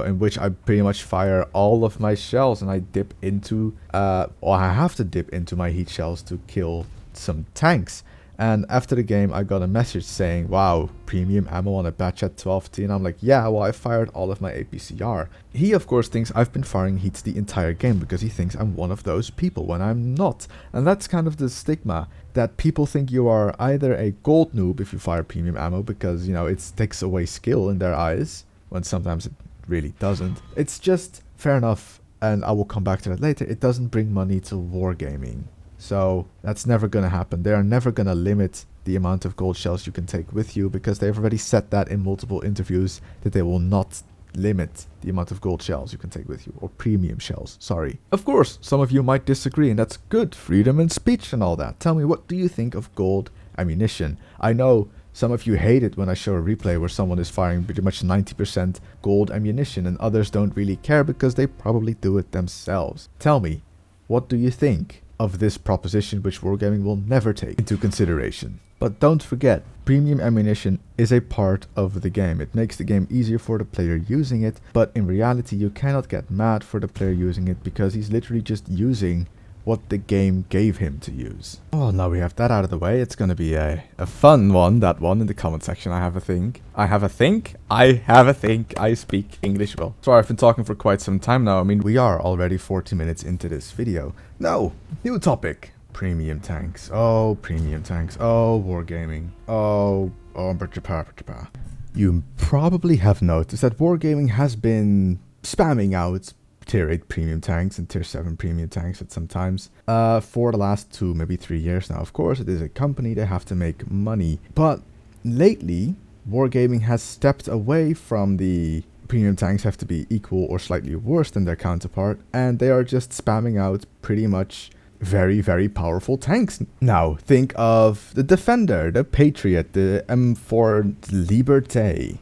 in which I pretty much fire all of my shells, and I dip into, or I have to dip into my heat shells to kill some tanks. And after the game, I got a message saying, wow, premium ammo on a Batchat 12T. And I'm like, yeah, well, I fired all of my APCR. He, of course, thinks I've been firing heats the entire game because he thinks I'm one of those people when I'm not. And that's kind of the stigma, that people think you are either a gold noob if you fire premium ammo because, you know, it takes away skill in their eyes, when sometimes it really doesn't. It's just fair enough, and I will come back to that later. It doesn't bring money to wargaming. So that's never going to happen. They are never going to limit the amount of gold shells you can take with you because they've already said that in multiple interviews that they will not limit the amount of gold shells you can take with you, or premium shells, sorry. Of course, some of you might disagree, and that's good, freedom and speech and all that. Tell me, what do you think of gold ammunition? I know some of you hate it when I show a replay where someone is firing pretty much 90% gold ammunition, and others don't really care because they probably do it themselves. Tell me, what do you think of this proposition, which Wargaming will never take into consideration? But don't forget, premium ammunition is a part of the game. It makes the game easier for the player using it, but in reality you cannot get mad for the player using it because he's literally just using what the game gave him to use. Oh, now we have that out of the way. It's gonna be a fun one, that one in the comment section. I have a think. I speak English well. Sorry, I've been talking for quite some time now. I mean, we are already 40 minutes into this video. No, new topic. Premium tanks. Oh, premium tanks. Oh, wargaming. Oh, you probably have noticed that Wargaming has been spamming out tier 8 premium tanks and tier 7 premium tanks at some times for the last 2, maybe 3 years now. Of course, it is a company, they have to make money. But lately, Wargaming has stepped away from the premium tanks have to be equal or slightly worse than their counterpart, and they are just spamming out pretty much very, very powerful tanks. Now, think of the Defender, the Patriot, the M4 Liberté,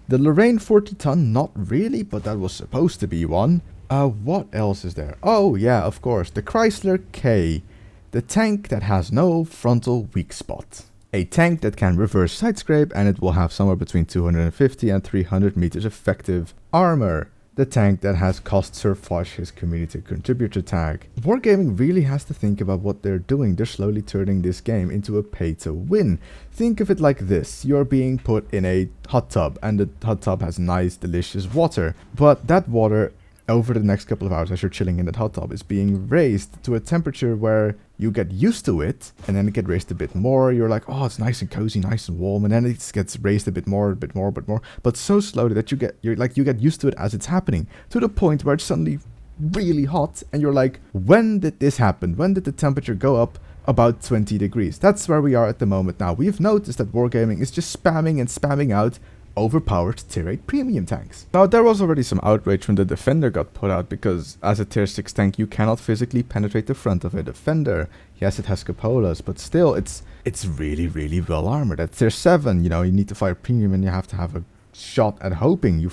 the Lorraine 40-ton, not really, but that was supposed to be one. What else is there? Oh, yeah, of course, the Chrysler K, the tank that has no frontal weak spot. A tank that can reverse side scrape, and it will have somewhere between 250 and 300 meters effective armor. The tank that has cost Surfwash his community contributor tag. Wargaming really has to think about what they're doing. They're slowly turning this game into a pay to win. Think of it like this. You're being put in a hot tub, and the hot tub has nice, delicious water. But that water, over the next couple of hours as you're chilling in that hot tub, is being raised to a temperature where you get used to it, and then it gets raised a bit more. You're like, oh, it's nice and cozy, nice and warm, and then it gets raised a bit more, but so slowly that you get used to it as it's happening, to the point where it's suddenly really hot, and you're like, when did this happen? When did the temperature go up about 20 degrees? That's where we are at the moment now. We've noticed that Wargaming is just spamming and spamming out overpowered tier 8 premium tanks. Now, there was already some outrage when the Defender got put out, because as a tier 6 tank you cannot physically penetrate the front of a Defender. Yes, it has cupolas, but still it's really, really well armored. At tier 7, you know, you need to fire premium and you have to have a shot at hoping you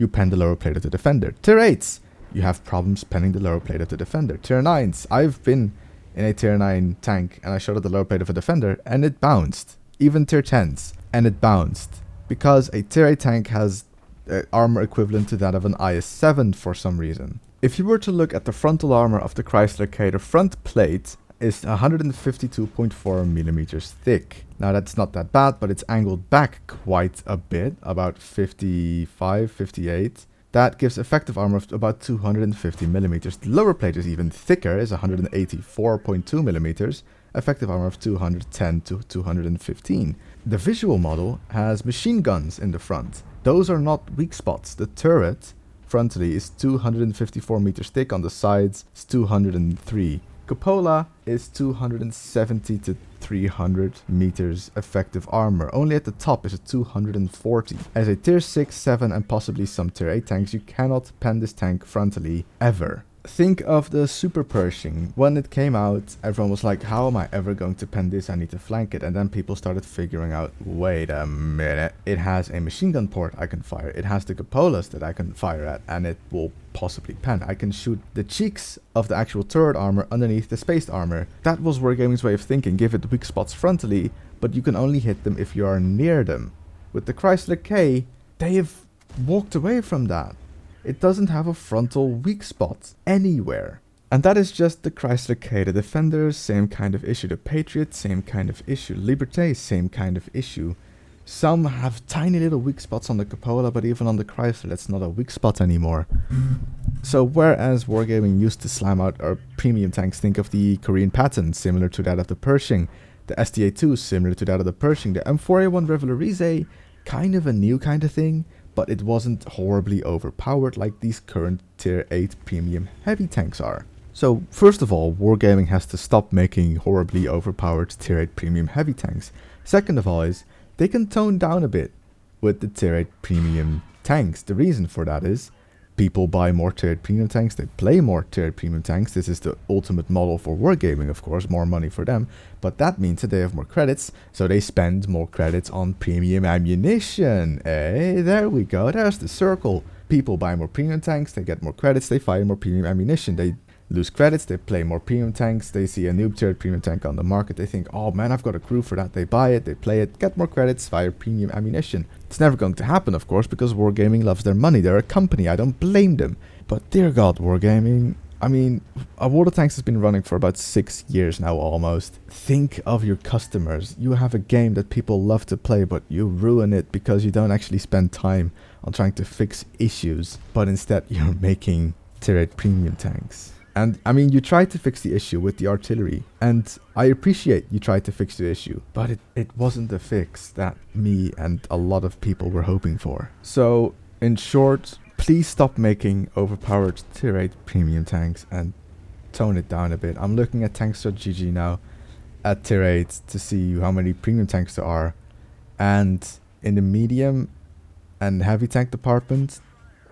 pen the lower plate of the Defender. Tier 8s, you have problems penning the lower plate of the Defender. Tier 9s, I've been in a tier 9 tank and I shot at the lower plate of a Defender and it bounced. Even tier 10s, and it bounced. Because a tier 8 tank has armor equivalent to that of an IS-7 for some reason. If you were to look at the frontal armor of the Chrysler K, the front plate is 152.4 millimeters thick. Now that's not that bad, but it's angled back quite a bit, about 55, 58. That gives effective armor of about 250 millimeters. The lower plate is even thicker, is 184.2 millimeters. Effective armor of 210 to 215. The visual model has machine guns in the front. Those are not weak spots. The turret frontally is 254 meters thick, on the sides it's 203. Cupola is 270 to 300 meters effective armor. Only at the top is a 240. As a tier 6, 7 and possibly some tier 8 tanks, you cannot pen this tank frontally ever. Think of the Super Pershing. When it came out, everyone was like, how am I ever going to pen this? I need to flank it. And then people started figuring out, wait a minute, it has a machine gun port I can fire. It has the cupolas that I can fire at, and it will possibly pen. I can shoot the cheeks of the actual turret armor underneath the spaced armor. That was Wargaming's way of thinking. Give it weak spots frontally, but you can only hit them if you are near them. With the Chrysler K, they have walked away from that. It doesn't have a frontal weak spot anywhere. And that is just the Chrysler K. The Defender, same kind of issue. The Patriot, same kind of issue. Liberté, same kind of issue. Some have tiny little weak spots on the cupola, but even on the Chrysler, that's not a weak spot anymore. So whereas Wargaming used to slam out our premium tanks, think of the Korean Patton, similar to that of the Pershing. The STA-2, similar to that of the Pershing. The M4A1 Revolorize, kind of a new kind of thing, but it wasn't horribly overpowered like these current tier 8 premium heavy tanks are. So first of all, Wargaming has to stop making horribly overpowered tier 8 premium heavy tanks. Second of all is, they can tone down a bit with the tier 8 premium tanks. The reason for that is people buy more tiered premium tanks, they play more tiered premium tanks. This is the ultimate model for wargaming, of course, more money for them. But that means that they have more credits, so they spend more credits on premium ammunition. Hey, there we go, there's the circle. People buy more premium tanks, they get more credits, they fire more premium ammunition. They lose credits, they play more premium tanks, they see a noob tiered premium tank on the market, they think, oh man, I've got a crew for that. They buy it, they play it, get more credits, fire premium ammunition. It's never going to happen, of course, because Wargaming loves their money. They're a company, I don't blame them. But dear God, Wargaming, I mean, World of Tanks has been running for about 6 years now almost. Think of your customers. You have a game that people love to play, but you ruin it because you don't actually spend time on trying to fix issues, but instead you're making tiered premium tanks. And I mean, you tried to fix the issue with the artillery, and I appreciate you tried to fix the issue, but it wasn't the fix that me and a lot of people were hoping for. So, in short, please stop making overpowered tier 8 premium tanks and tone it down a bit. I'm looking at tanks.gg now at tier 8 to see how many premium tanks there are, and in the medium and heavy tank department,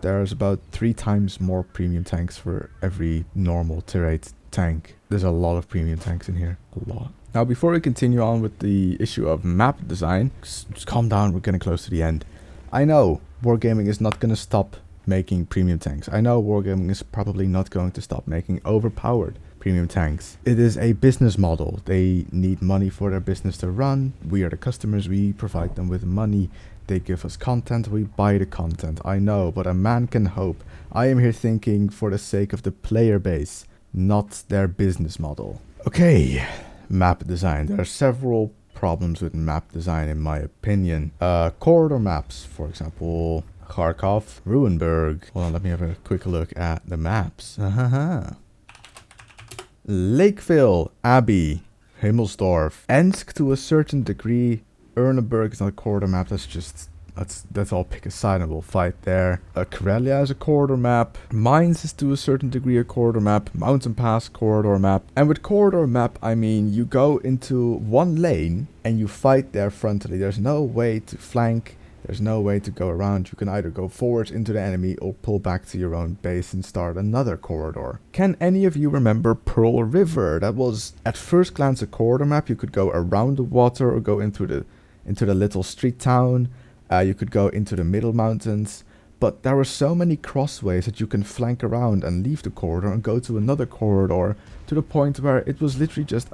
there's about 3 times more premium tanks for every normal tier 8 tank. There's a lot of premium tanks in here. A lot. Now, before we continue on with the issue of map design, just calm down, we're getting close to the end. I know Wargaming is not going to stop making premium tanks. I know Wargaming is probably not going to stop making overpowered premium tanks. It is a business model. They need money for their business to run. We are the customers. We provide them with money. They give us content, we buy the content. I know, but a man can hope. I am here thinking for the sake of the player base, not their business model. Okay, map design. There are several problems with map design in my opinion. Corridor maps, for example, Kharkov, Ruinberg. Hold on, let me have a quick look at the maps. Lakeville, Abbey, Himmelsdorf, Ensk to a certain degree. Erneberg is not a corridor map, that's all pick a side and we'll fight there. Karelia is a corridor map. Mainz is to a certain degree a corridor map. Mountain Pass, corridor map. And with corridor map, I mean you go into one lane and you fight there frontally. There's no way to flank, there's no way to go around. You can either go forward into the enemy or pull back to your own base and start another corridor. Can any of you remember Pearl River? That was at first glance a corridor map. You could go around the water or go into the little street town. You could go into the middle mountains, but there were so many crossways that you can flank around and leave the corridor and go to another corridor, to the point where it was literally just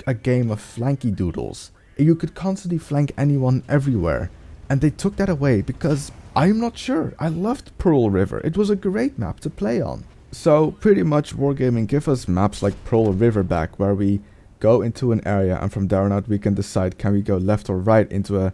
a game of flanky doodles. You could constantly flank anyone everywhere, and they took that away because I'm not sure. I loved Pearl River. It was a great map to play on. So pretty much Wargaming give us maps like Pearl River back, where we go into an area and from there on out we can decide, can we go left or right into a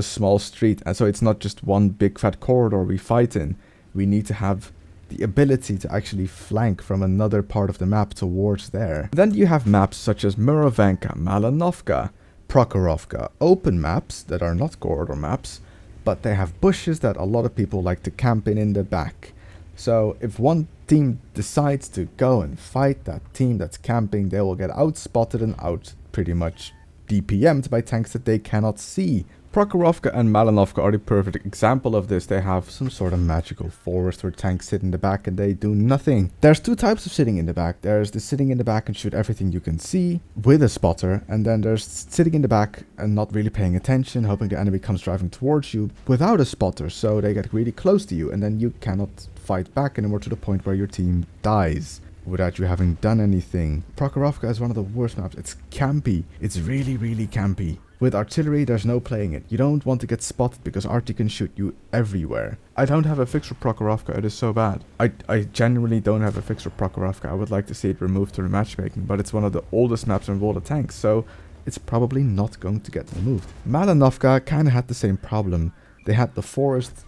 small street. And so it's not just one big fat corridor we fight in. We need to have the ability to actually flank from another part of the map towards there. Then you have maps such as Murovanka, Malinovka, Prokhorovka, open maps that are not corridor maps, but they have bushes that a lot of people like to camp in the back. So if one team decides to go and fight that team that's camping, they will get outspotted and out pretty much DPM'd by tanks that they cannot see. Prokhorovka and Malinovka are the perfect example of this. They have some sort of magical forest where tanks sit in the back and they do nothing. There's 2 types of sitting in the back. There's the sitting in the back and shoot everything you can see with a spotter, and then there's sitting in the back and not really paying attention, hoping the enemy comes driving towards you without a spotter, so they get really close to you and then you cannot fight back anymore, to the point where your team dies without you having done anything. Prokhorovka is one of the worst maps. It's campy. It's really, really campy. With artillery, there's no playing it. You don't want to get spotted because Arty can shoot you everywhere. I don't have a fix for Prokhorovka, it is so bad. I genuinely don't have a fix for Prokhorovka. I would like to see it removed through matchmaking, but it's one of the oldest maps in World of Tanks, so it's probably not going to get removed. Malinovka kind of had the same problem. They had the forest,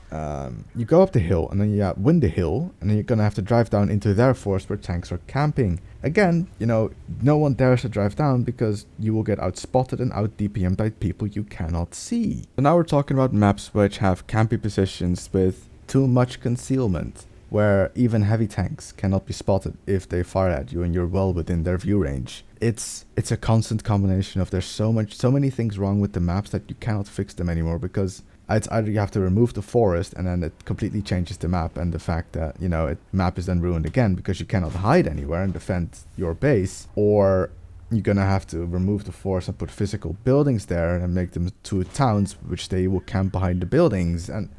you go up the hill and then you win the hill, and then you're gonna have to drive down into their forest where tanks are camping. Again, you know, no one dares to drive down because you will get outspotted and out DPM'd by people you cannot see. So now we're talking about maps which have campy positions with too much concealment, where even heavy tanks cannot be spotted if they fire at you and you're well within their view range. It's a constant combination of there's so many things wrong with the maps that you cannot fix them anymore, because It's either you have to remove the forest and then it completely changes the map, and the fact that, you know, map is then ruined again because you cannot hide anywhere and defend your base, or you're gonna have to remove the forest and put physical buildings there and make them to towns, which they will camp behind the buildings. And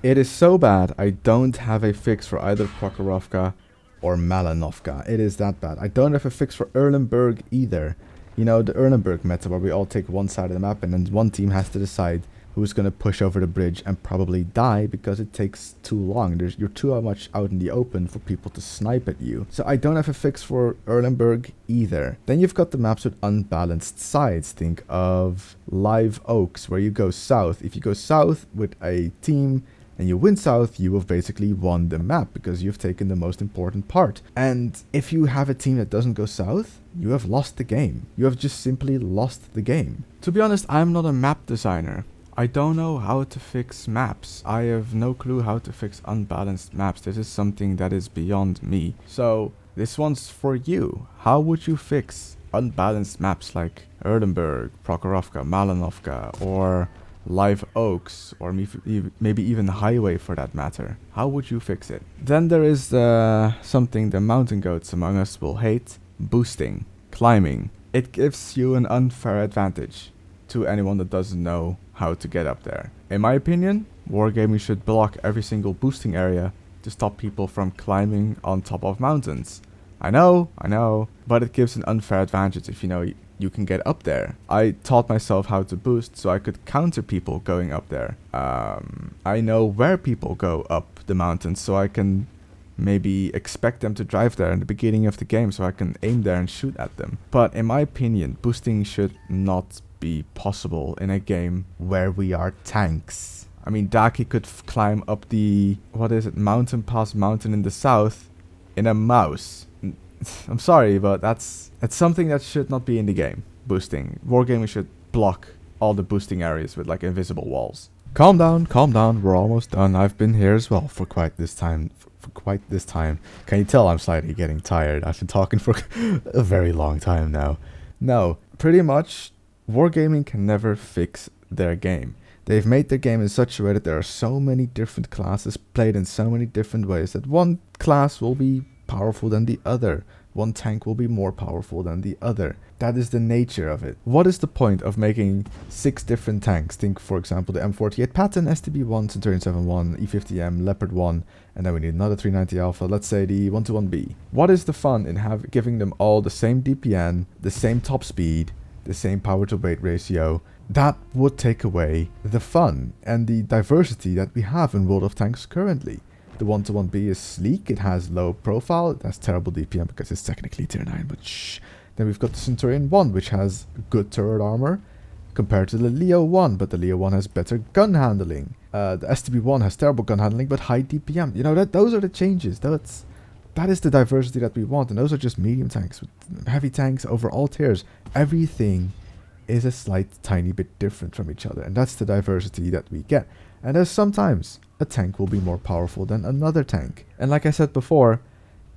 it is so bad. I don't have a fix for either Prokhorovka or Malinovka. It is that bad. I don't have a fix for Erlenberg either. You know, the Erlenberg meta where we all take one side of the map and then one team has to decide who's going to push over the bridge and probably die because it takes too long. You're too much out in the open for people to snipe at you. So I don't have a fix for Erlenberg either. Then you've got the maps with unbalanced sides. Think of Live Oaks, where you go south. If you go south with a team and you win south, you have basically won the map because you've taken the most important part. And if you have a team that doesn't go south, you have lost the game. You have just simply lost the game. To be honest, I'm not a map designer. I don't know how to fix maps. I have no clue how to fix unbalanced maps. This is something that is beyond me. So this one's for you. How would you fix unbalanced maps like Erlenberg, Prokhorovka, Malinovka, or Live Oaks, or maybe even Highway for that matter? How would you fix it? Then there is something the mountain goats among us will hate: boosting, climbing. It gives you an unfair advantage to anyone that doesn't know how to get up there. In my opinion, wargaming should block every single boosting area to stop people from climbing on top of mountains. I know, but it gives an unfair advantage if you know you can get up there. I taught myself how to boost so I could counter people going up there. I know where people go up the mountains, so I can maybe expect them to drive there in the beginning of the game so I can aim there and shoot at them. But in my opinion, boosting should not be possible in a game where we are tanks. I mean, Daki could climb up the, mountain pass mountain in the south in a mouse. I'm sorry, but that's something that should not be in the game. Boosting. Wargaming should block all the boosting areas with like invisible walls. Calm down, we're almost done. I've been here as well for quite this time. Can you tell I'm slightly getting tired? I've been talking for a very long time now. No, pretty much Wargaming can never fix their game. They've made their game in such a way that there are so many different classes played in so many different ways that one class will be powerful than the other. One tank will be more powerful than the other. That is the nature of it. What is the point of making 6 different tanks? Think, for example, the M48 Patton, STB-1, Centurion 7-1, E50M, Leopard 1, and then we need another 390 Alpha, let's say the 121B. What is the fun in giving them all the same DPN, the same top speed, the same power to weight ratio? That would take away the fun and the diversity that we have in World of Tanks currently. The 121B is sleek, it has low profile, it has terrible DPM because it's technically tier 9, but shh. Then we've got the Centurion 1, which has good turret armor compared to the Leo 1, but the Leo 1 has better gun handling. The STB-1 has terrible gun handling, but high DPM. You know, those are the changes. That is the diversity that we want, and those are just medium tanks. With heavy tanks over all tiers. Everything is a slight tiny bit different from each other, and that's the diversity that we get. And there's sometimes a tank will be more powerful than another tank. And like I said before,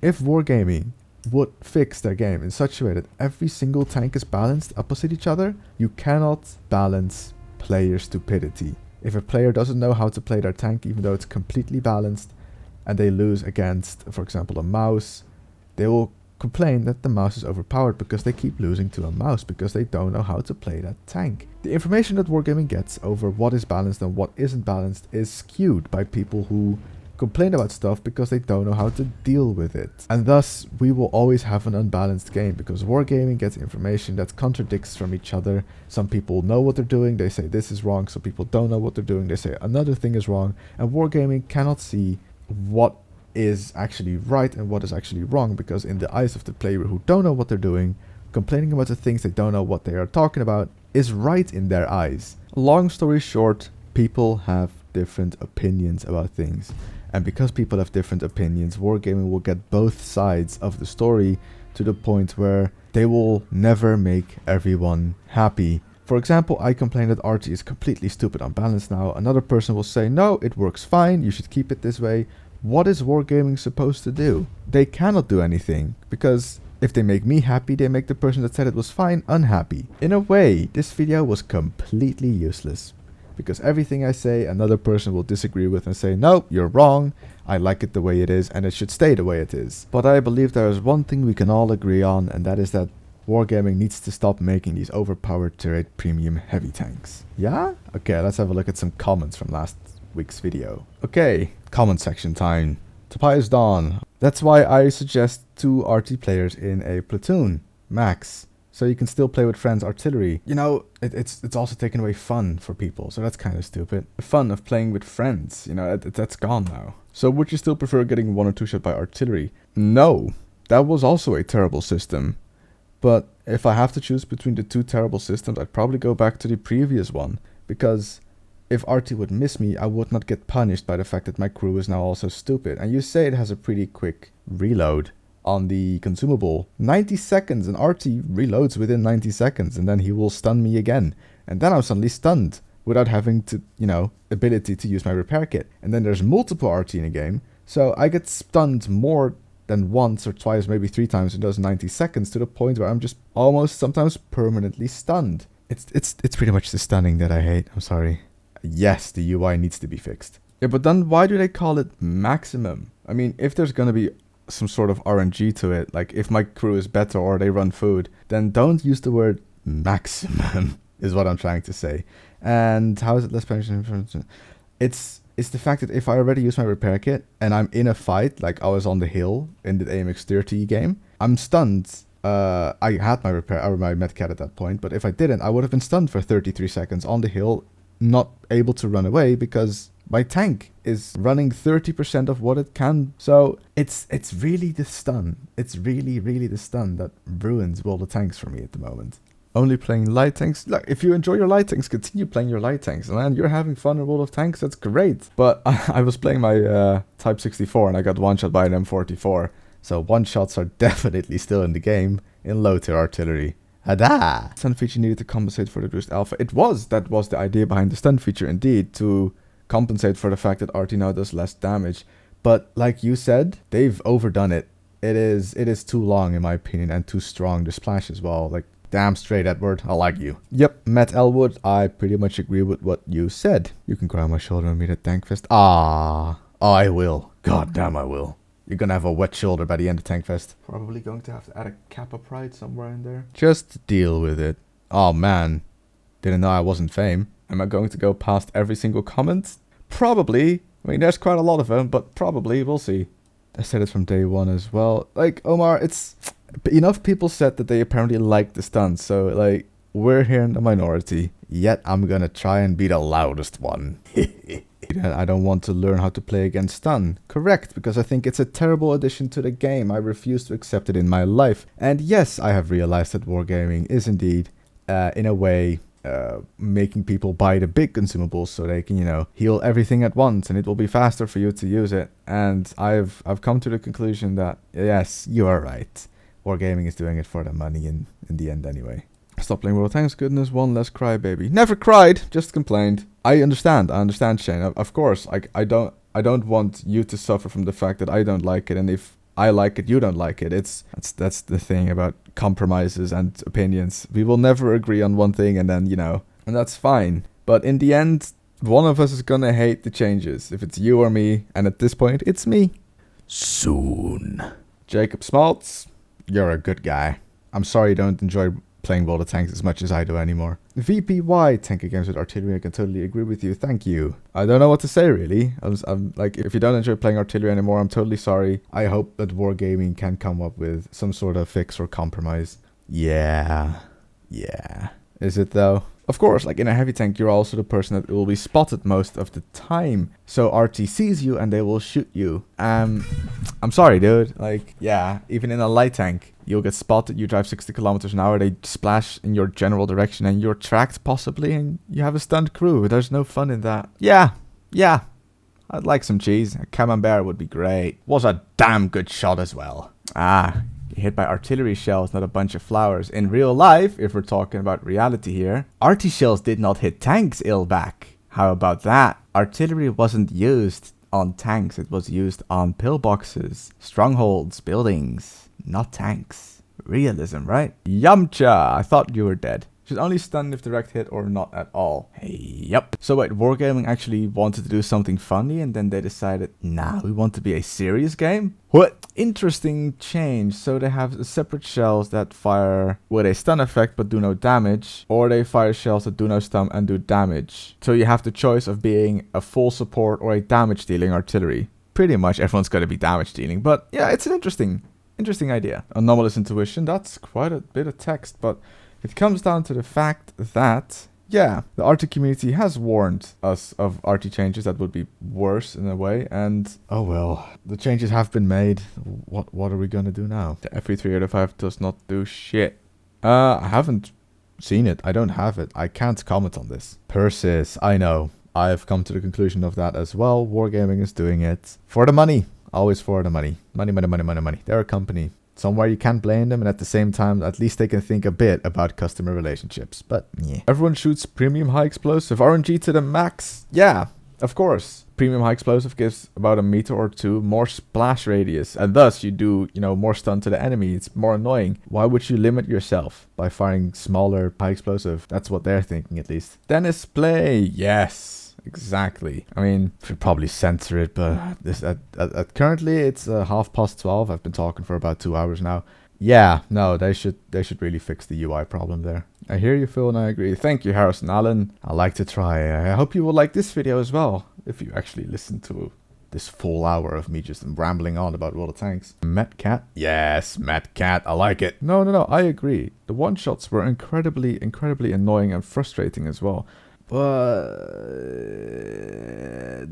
if Wargaming would fix their game in such a way that every single tank is balanced opposite each other, you cannot balance player stupidity. If a player doesn't know how to play their tank, even though it's completely balanced, and they lose against, for example, a mouse, they will complain that the mouse is overpowered because they keep losing to a mouse because they don't know how to play that tank. The information that Wargaming gets over what is balanced and what isn't balanced is skewed by people who complain about stuff because they don't know how to deal with it. And thus, we will always have an unbalanced game because Wargaming gets information that contradicts from each other. Some people know what they're doing, they say this is wrong. Some people don't know what they're doing, they say another thing is wrong. And Wargaming cannot see what is actually right and what is actually wrong, because in the eyes of the player who don't know what they're doing, complaining about the things they don't know what they are talking about is right in their eyes. Long story short, people have different opinions about things, and because people have different opinions, Wargaming will get both sides of the story to the point where they will never make everyone happy. For example, I complain that Arty is completely stupid unbalanced now. Another person will say, no, it works fine, you should keep it this way. What is Wargaming supposed to do? They cannot do anything, because if they make me happy, they make the person that said it was fine unhappy. In a way, this video was completely useless, because everything I say another person will disagree with and say, no, you're wrong, I like it the way it is and it should stay the way it is. But I believe there is one thing we can all agree on, and that is that Wargaming needs to stop making these overpowered tier 8 premium heavy tanks. Yeah? Okay, let's have a look at some comments from last week's video. Okay, comment section time. Tobias Dawn. That's why I suggest 2 Arty players in a platoon, max. So you can still play with friends artillery. You know, it's also taken away fun for people, so that's kind of stupid. The fun of playing with friends, you know, that's gone now. So would you still prefer getting 1 or 2 shot by artillery? No, that was also a terrible system. But if I have to choose between the 2 terrible systems, I'd probably go back to the previous one. Because if Arty would miss me, I would not get punished by the fact that my crew is now also stupid. And you say it has a pretty quick reload on the consumable. 90 seconds, and Arty reloads within 90 seconds, and then he will stun me again. And then I'm suddenly stunned without having to, you know, ability to use my repair kit. And then there's multiple Arty in a game, so I get stunned more than once or twice, maybe 3 times in those 90 seconds, to the point where I'm just almost sometimes permanently stunned. It's pretty much the stunning that I hate, I'm sorry. Yes, the UI needs to be fixed. Yeah, but then why do they call it maximum? I mean, if there's gonna be some sort of RNG to it, like if my crew is better or they run food, then don't use the word maximum, is what I'm trying to say. And how is it less punishment? It's the fact that if I already use my repair kit and I'm in a fight, like I was on the hill in the AMX30 game, I'm stunned. I had my repair or my medkit at that point, but if I didn't, I would have been stunned for 33 seconds on the hill, not able to run away because my tank is running 30% of what it can. So it's really the stun. It's really the stun that ruins all the tanks for me at the moment. Only playing light tanks. Look, if you enjoy your light tanks, continue playing your light tanks. Man, you're having fun in World of Tanks. That's great. But I was playing my Type 64 and I got one shot by an M44. So one shots are definitely still in the game in low tier artillery. Hada! Stun feature needed to compensate for the reduced alpha. That was the idea behind the stun feature, indeed, to compensate for the fact that Arty now does less damage. But like you said, they've overdone it. It is too long in my opinion, and too strong. The splash as well. Like, damn straight, Edward. I like you. Yep, Matt Elwood, I pretty much agree with what you said. You can cry on my shoulder and meet at Tankfest. I will. God damn, I will. You're gonna have a wet shoulder by the end of Tankfest. Probably going to have to add a Kappa Pride somewhere in there. Just deal with it. Oh man. Didn't know I wasn't fame. Am I going to go past every single comment? Probably. I mean, there's quite a lot of them, but probably. We'll see. I said it from day one as well. Like, Omar, it's... Enough people said that they apparently liked the stunts, so, like, we're here in the minority. Yet, I'm gonna try and be the loudest one. I don't want to learn how to play against stun. Correct, because I think it's a terrible addition to the game. I refuse to accept it in my life. And yes, I have realized that wargaming is indeed, in a way, making people buy the big consumables so they can, you know, heal everything at once, and it will be faster for you to use it. And I've come to the conclusion that, yes, you are right. Wargaming is doing it for the money in the end anyway. Stop playing World of Tanks, goodness, one less crybaby. Never cried, just complained. I understand, Shane. Of course, I don't want you to suffer from the fact that I don't like it, and if I like it, you don't like it. That's the thing about compromises and opinions. We will never agree on one thing, and then, you know, and that's fine. But in the end, one of us is gonna hate the changes. If it's you or me, and at this point, it's me. Soon. Jacob Smaltz, you're a good guy. I'm sorry you don't enjoy playing World of Tanks as much as I do anymore. VPY, tanker games with artillery, I can totally agree with you, thank you. I don't know what to say really. I'm like, if you don't enjoy playing artillery anymore, I'm totally sorry. I hope that wargaming can come up with some sort of fix or compromise. Yeah. Is it though? Of course, like in a heavy tank, you're also the person that will be spotted most of the time. So RT sees you and they will shoot you. I'm sorry, dude. Like, yeah, even in a light tank, you'll get spotted, you drive 60 kilometers an hour, they splash in your general direction and you're tracked possibly, and you have a stunned crew. There's no fun in that. Yeah. I'd like some cheese. A camembert would be great. Was a damn good shot as well. Hit by artillery shells, not a bunch of flowers. In real life, if we're talking about reality here, arty shells did not hit tanks ill back. How about that? Artillery wasn't used on tanks, it was used on pillboxes, strongholds, buildings, not tanks. Realism, right? Yamcha, I thought you were dead. Should only stun if direct hit or not at all. Yep. So wait, Wargaming actually wanted to do something funny and then they decided, nah, we want to be a serious game? What? Interesting change. So they have separate shells that fire with a stun effect but do no damage, or they fire shells that do no stun and do damage. So you have the choice of being a full support or a damage dealing artillery. Pretty much everyone's going to be damage dealing, but yeah, it's an interesting idea. Anomalous intuition, that's quite a bit of text, but it comes down to the fact that, yeah, the Arty community has warned us of Arty changes that would be worse in a way, and oh well, the changes have been made. What are we gonna do now? The FE385 does not do shit. I haven't seen it. I don't have it. I can't comment on this. Persis, I know. I've come to the conclusion of that as well. Wargaming is doing it for the money. Always for the money. Money, money, money, money, money. They're a company. Somewhere you can't blame them, and at the same time, at least they can think a bit about customer relationships. But yeah. Everyone shoots premium high explosive. RNG to the max. Yeah, of course. Premium high explosive gives about a meter or two more splash radius, and thus you do, more stun to the enemy. It's more annoying. Why would you limit yourself by firing smaller high explosive? That's what they're thinking, at least. Dennis play. Yes. Exactly. I mean, should probably censor it, but this currently it's 12:30. I've been talking for about 2 hours now. Yeah, no, they should really fix the UI problem there. I hear you, Phil, and I agree. Thank you, Harrison Allen. I like to try. I hope you will like this video as well, if you actually listen to this full hour of me just rambling on about World of Tanks. Metcat? Yes, Metcat. I like it. No, I agree. The one-shots were incredibly annoying and frustrating as well. But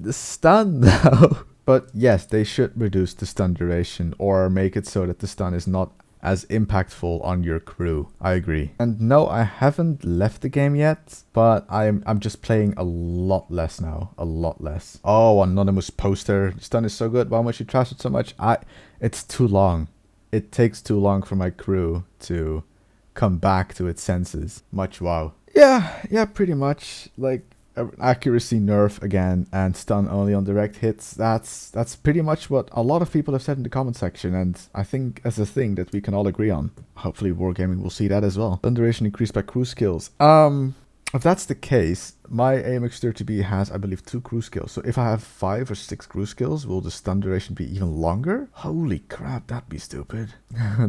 the stun though. But yes, they should reduce the stun duration or make it so that the stun is not as impactful on your crew. I agree. And no, I haven't left the game yet, but I'm just playing a lot less now. A lot less. Oh, anonymous poster. Stun is so good. Why must you trash it so much? It's too long. It takes too long for my crew to come back to its senses. Much wow. Yeah, pretty much. Like accuracy nerf again and stun only on direct hits. That's pretty much what a lot of people have said in the comment section, and I think as a thing that we can all agree on. Hopefully Wargaming will see that as well. Stun duration increased by crew skills. If that's the case, my AMX30B has, I believe, 2 crew skills. So if I have 5 or 6 crew skills, will the stun duration be even longer? Holy crap, that'd be stupid.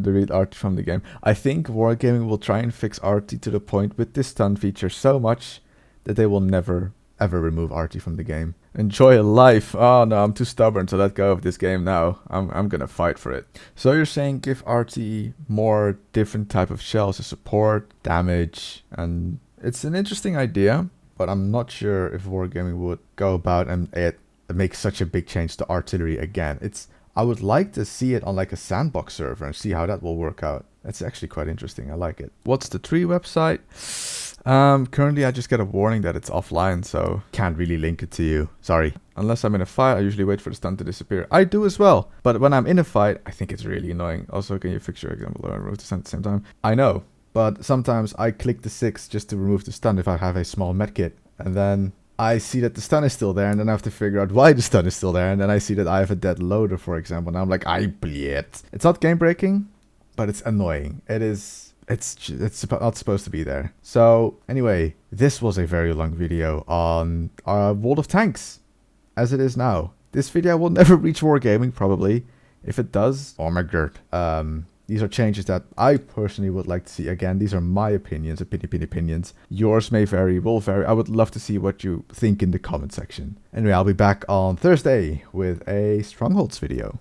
Delete Arty from the game. I think Wargaming will try and fix Arty to the point with this stun feature so much that they will never, ever remove Arty from the game. Enjoy life. Oh no, I'm too stubborn to let go of this game now. I'm gonna fight for it. So you're saying give Arty more different type of shells as support, damage, and... It's an interesting idea, but I'm not sure if Wargaming would go about and make such a big change to artillery again. I would like to see it on like a sandbox server and see how that will work out. That's actually quite interesting. I like it. What's the tree website? Currently I just get a warning that it's offline, so can't really link it to you. Sorry. Unless I'm in a fight, I usually wait for the stun to disappear. I do as well. But when I'm in a fight, I think it's really annoying. Also, can you fix your example and remove the stun at the same time? I know. But sometimes I click the 6 just to remove the stun if I have a small medkit. And then I see that the stun is still there, and then I have to figure out why the stun is still there. And then I see that I have a dead loader, for example. And I'm like, I bleed. It's not game breaking, but it's annoying. It's not supposed to be there. So anyway, this was a very long video on World of Tanks, as it is now. This video will never reach Wargaming, probably. If it does, oh my god. These are changes that I personally would like to see. Again, these are my opinions, opinions. Yours may vary, will vary. I would love to see what you think in the comment section. Anyway, I'll be back on Thursday with a Strongholds video.